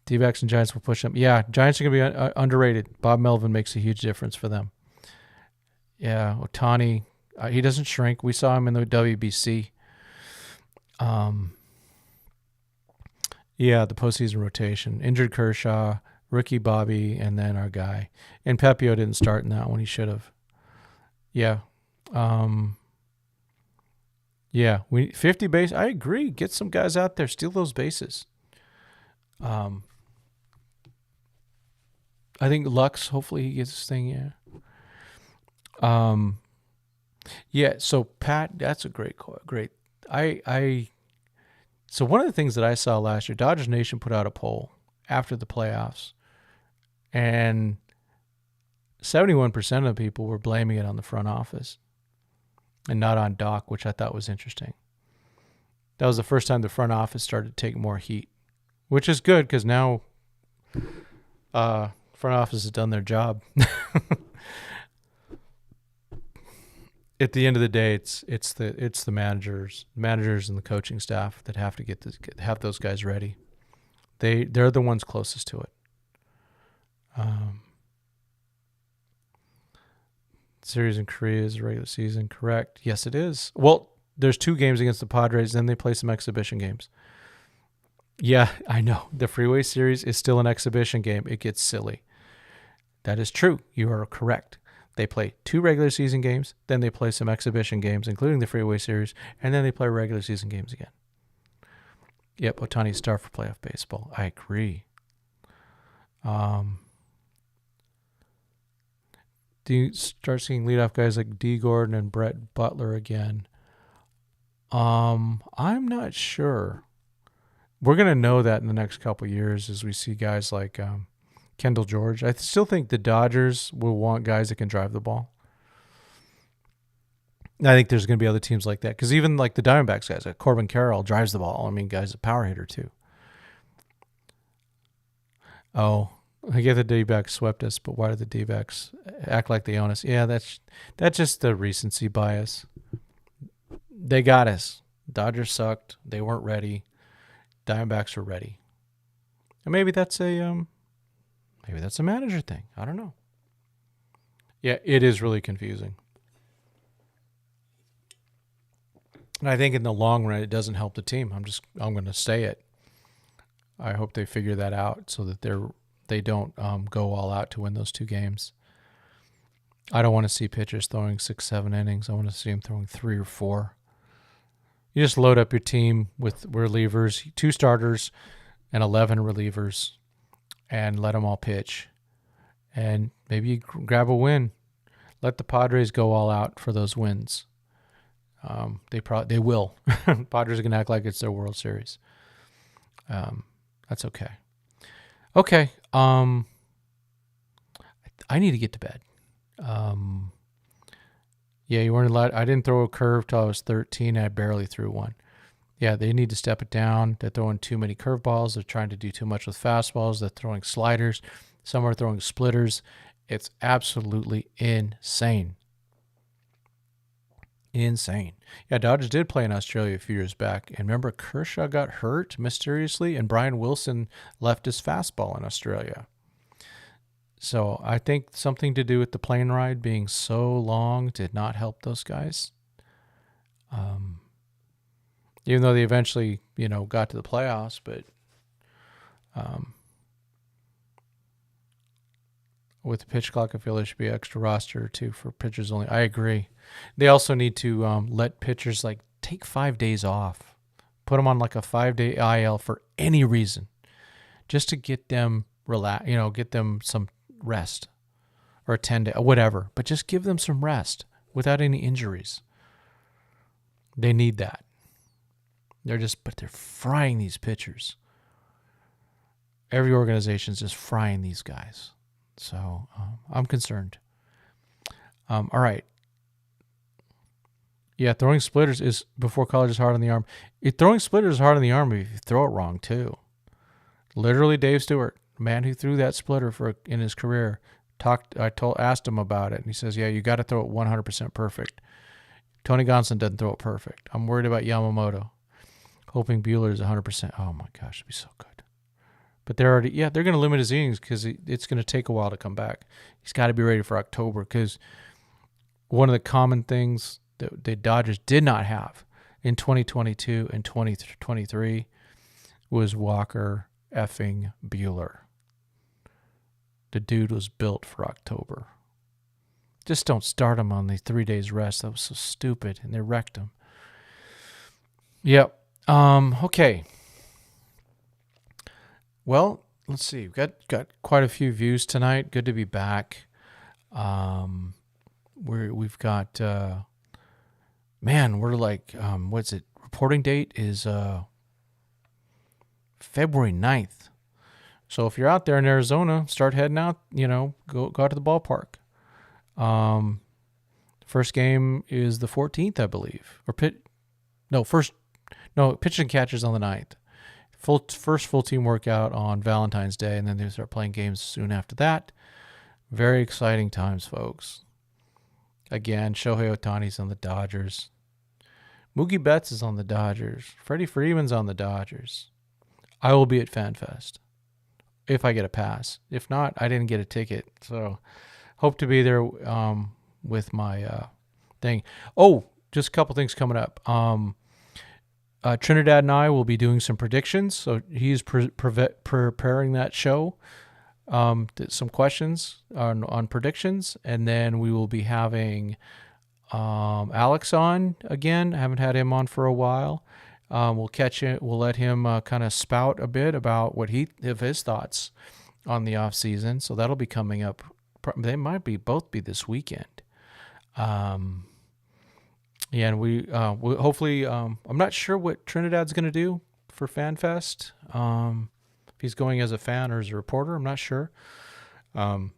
D-backs and Giants will push them. Yeah, Giants are going to be underrated. Bob Melvin makes a huge difference for them. Yeah, Ohtani, he doesn't shrink. We saw him in the WBC. Yeah, the postseason rotation. Injured Kershaw, rookie Bobby, and then our guy. And Pepio didn't start in that one. He should have. Yeah. Yeah, 50 base. I agree. Get some guys out there. Steal those bases. I think Lux, hopefully he gets his thing, yeah. Yeah, so Pat, that's a great. So one of the things that I saw last year, Dodgers Nation put out a poll after the playoffs, and 71% of people were blaming it on the front office and not on Doc, which I thought was interesting. That was the first time the front office started to take more heat, which is good because now front office has done their job. At the end of the day, it's the managers and the coaching staff that have to have those guys ready. They're the ones closest to it. Series in Korea is a regular season, correct? Yes, it is. Well, there's 2 games against the Padres, then they play some exhibition games. Yeah, I know. The Freeway Series is still an exhibition game. It gets silly. That is true. You are correct. They play 2 regular season games, then they play some exhibition games, including the Freeway Series, and then they play regular season games again. Yep, Ohtani star for playoff baseball. I agree. Do you start seeing leadoff guys like D. Gordon and Brett Butler again? I'm not sure. We're going to know that in the next couple of years as we see guys like Kendall George. I still think the Dodgers will want guys that can drive the ball. I think there's going to be other teams like that because even like the Diamondbacks guys, like Corbin Carroll drives the ball. I mean, guy's a power hitter too. Oh, I get the D-backs swept us, but why do the D-backs act like they own us? Yeah, that's just the recency bias. They got us. Dodgers sucked. They weren't ready. Diamondbacks are ready. And maybe that's a manager thing. I don't know. Yeah, it is really confusing. And I think in the long run, it doesn't help the team. I'm going to say it. I hope they figure that out so that they don't go all out to win those 2 games. I don't want to see pitchers throwing 6, 7 innings. I want to see them throwing 3 or 4. You just load up your team with relievers, 2 starters and 11 relievers, and let them all pitch. And maybe you grab a win. Let the Padres go all out for those wins. They will. Padres are going to act like it's their World Series. That's okay. Okay. I need to get to bed. Yeah, you weren't allowed. I didn't throw a curve till I was 13. I barely threw one. Yeah, they need to step it down. They're throwing too many curveballs. They're trying to do too much with fastballs. They're throwing sliders. Some are throwing splitters. It's absolutely insane. Insane. Yeah, Dodgers did play in Australia a few years back. And remember, Kershaw got hurt mysteriously, and Brian Wilson left his fastball in Australia. So I think something to do with the plane ride being so long did not help those guys. Even though they eventually, got to the playoffs, but with the pitch clock, I feel there should be an extra roster or 2 for pitchers only. I agree. They also need to let pitchers take 5 days off, put them on a 5-day IL for any reason, just to get them get them some rest, or a 10-day, whatever. But just give them some rest without any injuries. They need that. But they're frying these pitchers. Every organization's just frying these guys. So I'm concerned. All right. Yeah, throwing splitters is before college is hard on the arm. Throwing splitters is hard on the arm if you throw it wrong too. Literally, Dave Stewart, the man who threw that splitter in his career, asked him about it, and he says, "Yeah, you got to throw it 100% perfect." Tony Gonsolin doesn't throw it perfect. I'm worried about Yamamoto. Hoping Buehler is 100%. Oh my gosh, it'd be so good. But they're going to limit his innings because it's going to take a while to come back. He's got to be ready for October, because one of the common things that the Dodgers did not have in 2022 and 2023 was Walker effing Buehler. The dude was built for October. Just don't start him on the 3 days rest. That was so stupid, and they wrecked him. Yep. Okay. Well, let's see. We've got quite a few views tonight. Good to be back. We've got we're what's it? Reporting date is February 9th. So if you're out there in Arizona, start heading out, go out to the ballpark. First game is the 14th, I believe. Pitch and catchers on the 9th. First full team workout on Valentine's Day, and then they start playing games soon after that. Very exciting times, folks. Again, Shohei Ohtani's on the Dodgers. Mookie Betts is on the Dodgers. Freddie Freeman's on the Dodgers. I will be at FanFest if I get a pass. If not, I didn't get a ticket. So hope to be there with my thing. Oh, just a couple things coming up. Trinidad and I will be doing some predictions. So he's preparing that show. Some questions on predictions. And then we will be having Alex on again. I haven't had him on for a while. We'll let him kind of spout a bit about his thoughts on the off season. So that'll be coming up. They might both be this weekend. Yeah, and we hopefully. I'm not sure what Trinidad's going to do for FanFest. If he's going as a fan or as a reporter, I'm not sure. I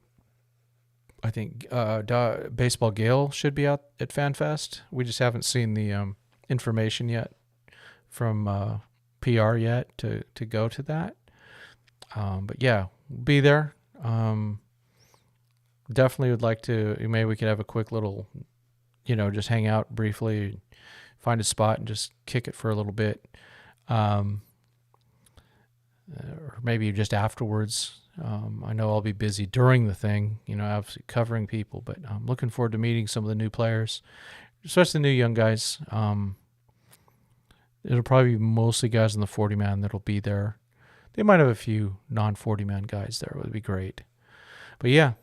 think Baseball Gale should be out at FanFest. We just haven't seen the information yet from PR yet to go to that. But yeah, be there. Definitely would like to. Maybe we could have a quick little, just hang out briefly, find a spot and just kick it for a little bit. or maybe just afterwards. I know I'll be busy during the thing, obviously covering people, but I'm looking forward to meeting some of the new players, especially the new young guys. It'll probably be mostly guys in the 40-man that'll be there. They might have a few non-40-man guys there. It would be great. But yeah.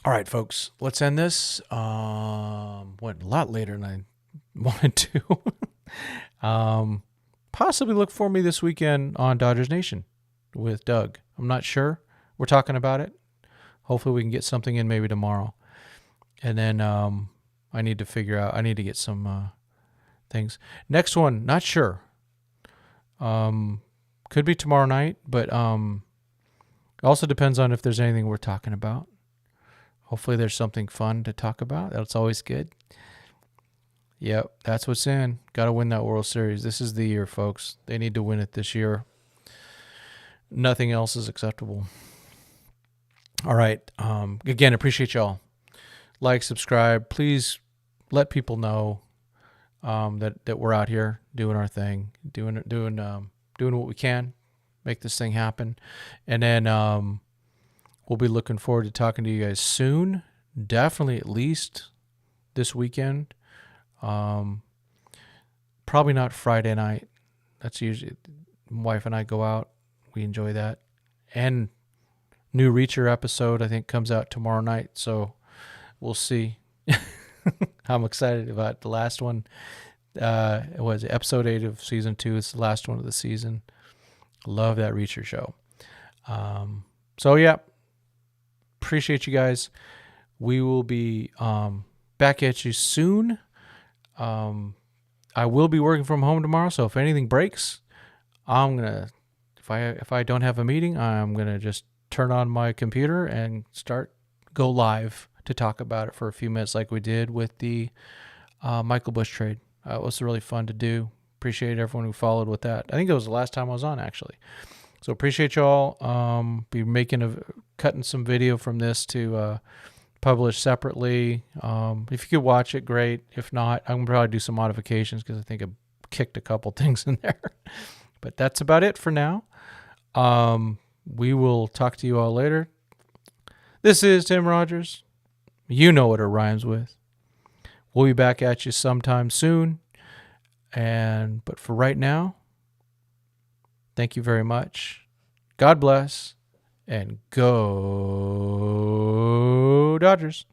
All right, folks, let's end this. Went a lot later than I wanted to. Possibly look for me this weekend on Dodgers Nation with Doug. I'm not sure. We're talking about it. Hopefully we can get something in maybe tomorrow. And then I need to get some things. Next one, not sure. Could be tomorrow night, but also depends on if there's anything we're talking about. Hopefully there's something fun to talk about. That's always good. Yep, that's what's in. Got to win that World Series. This is the year, folks. They need to win it this year. Nothing else is acceptable. All right. Again, appreciate y'all. Like, subscribe. Please let people know that we're out here doing our thing, doing what we can, make this thing happen. And then we'll be looking forward to talking to you guys soon. Definitely at least this weekend. Probably not Friday night. That's usually my wife and I go out. We enjoy that. And new Reacher episode, I think, comes out tomorrow night. So we'll see. I'm excited about the last one. It was episode 8 of season 2. It's the last one of the season. Love that Reacher show. So yeah, appreciate you guys. We will be back at you soon. I will be working from home tomorrow, so if anything breaks, I'm gonna. If I don't have a meeting, I'm gonna just turn on my computer and go live to talk about it for a few minutes, like we did with the Michael Busch trade. It was really fun to do. Appreciate everyone who followed with that. I think it was the last time I was on, actually. So appreciate y'all. Be cutting some video from this to publish separately. If you could watch it, great. If not, I'm gonna probably do some modifications because I think I kicked a couple things in there. But that's about it for now. We will talk to you all later. This is Tim Rogers. You know what it rhymes with. We'll be back at you sometime soon. But for right now, thank you very much. God bless, and go Dodgers.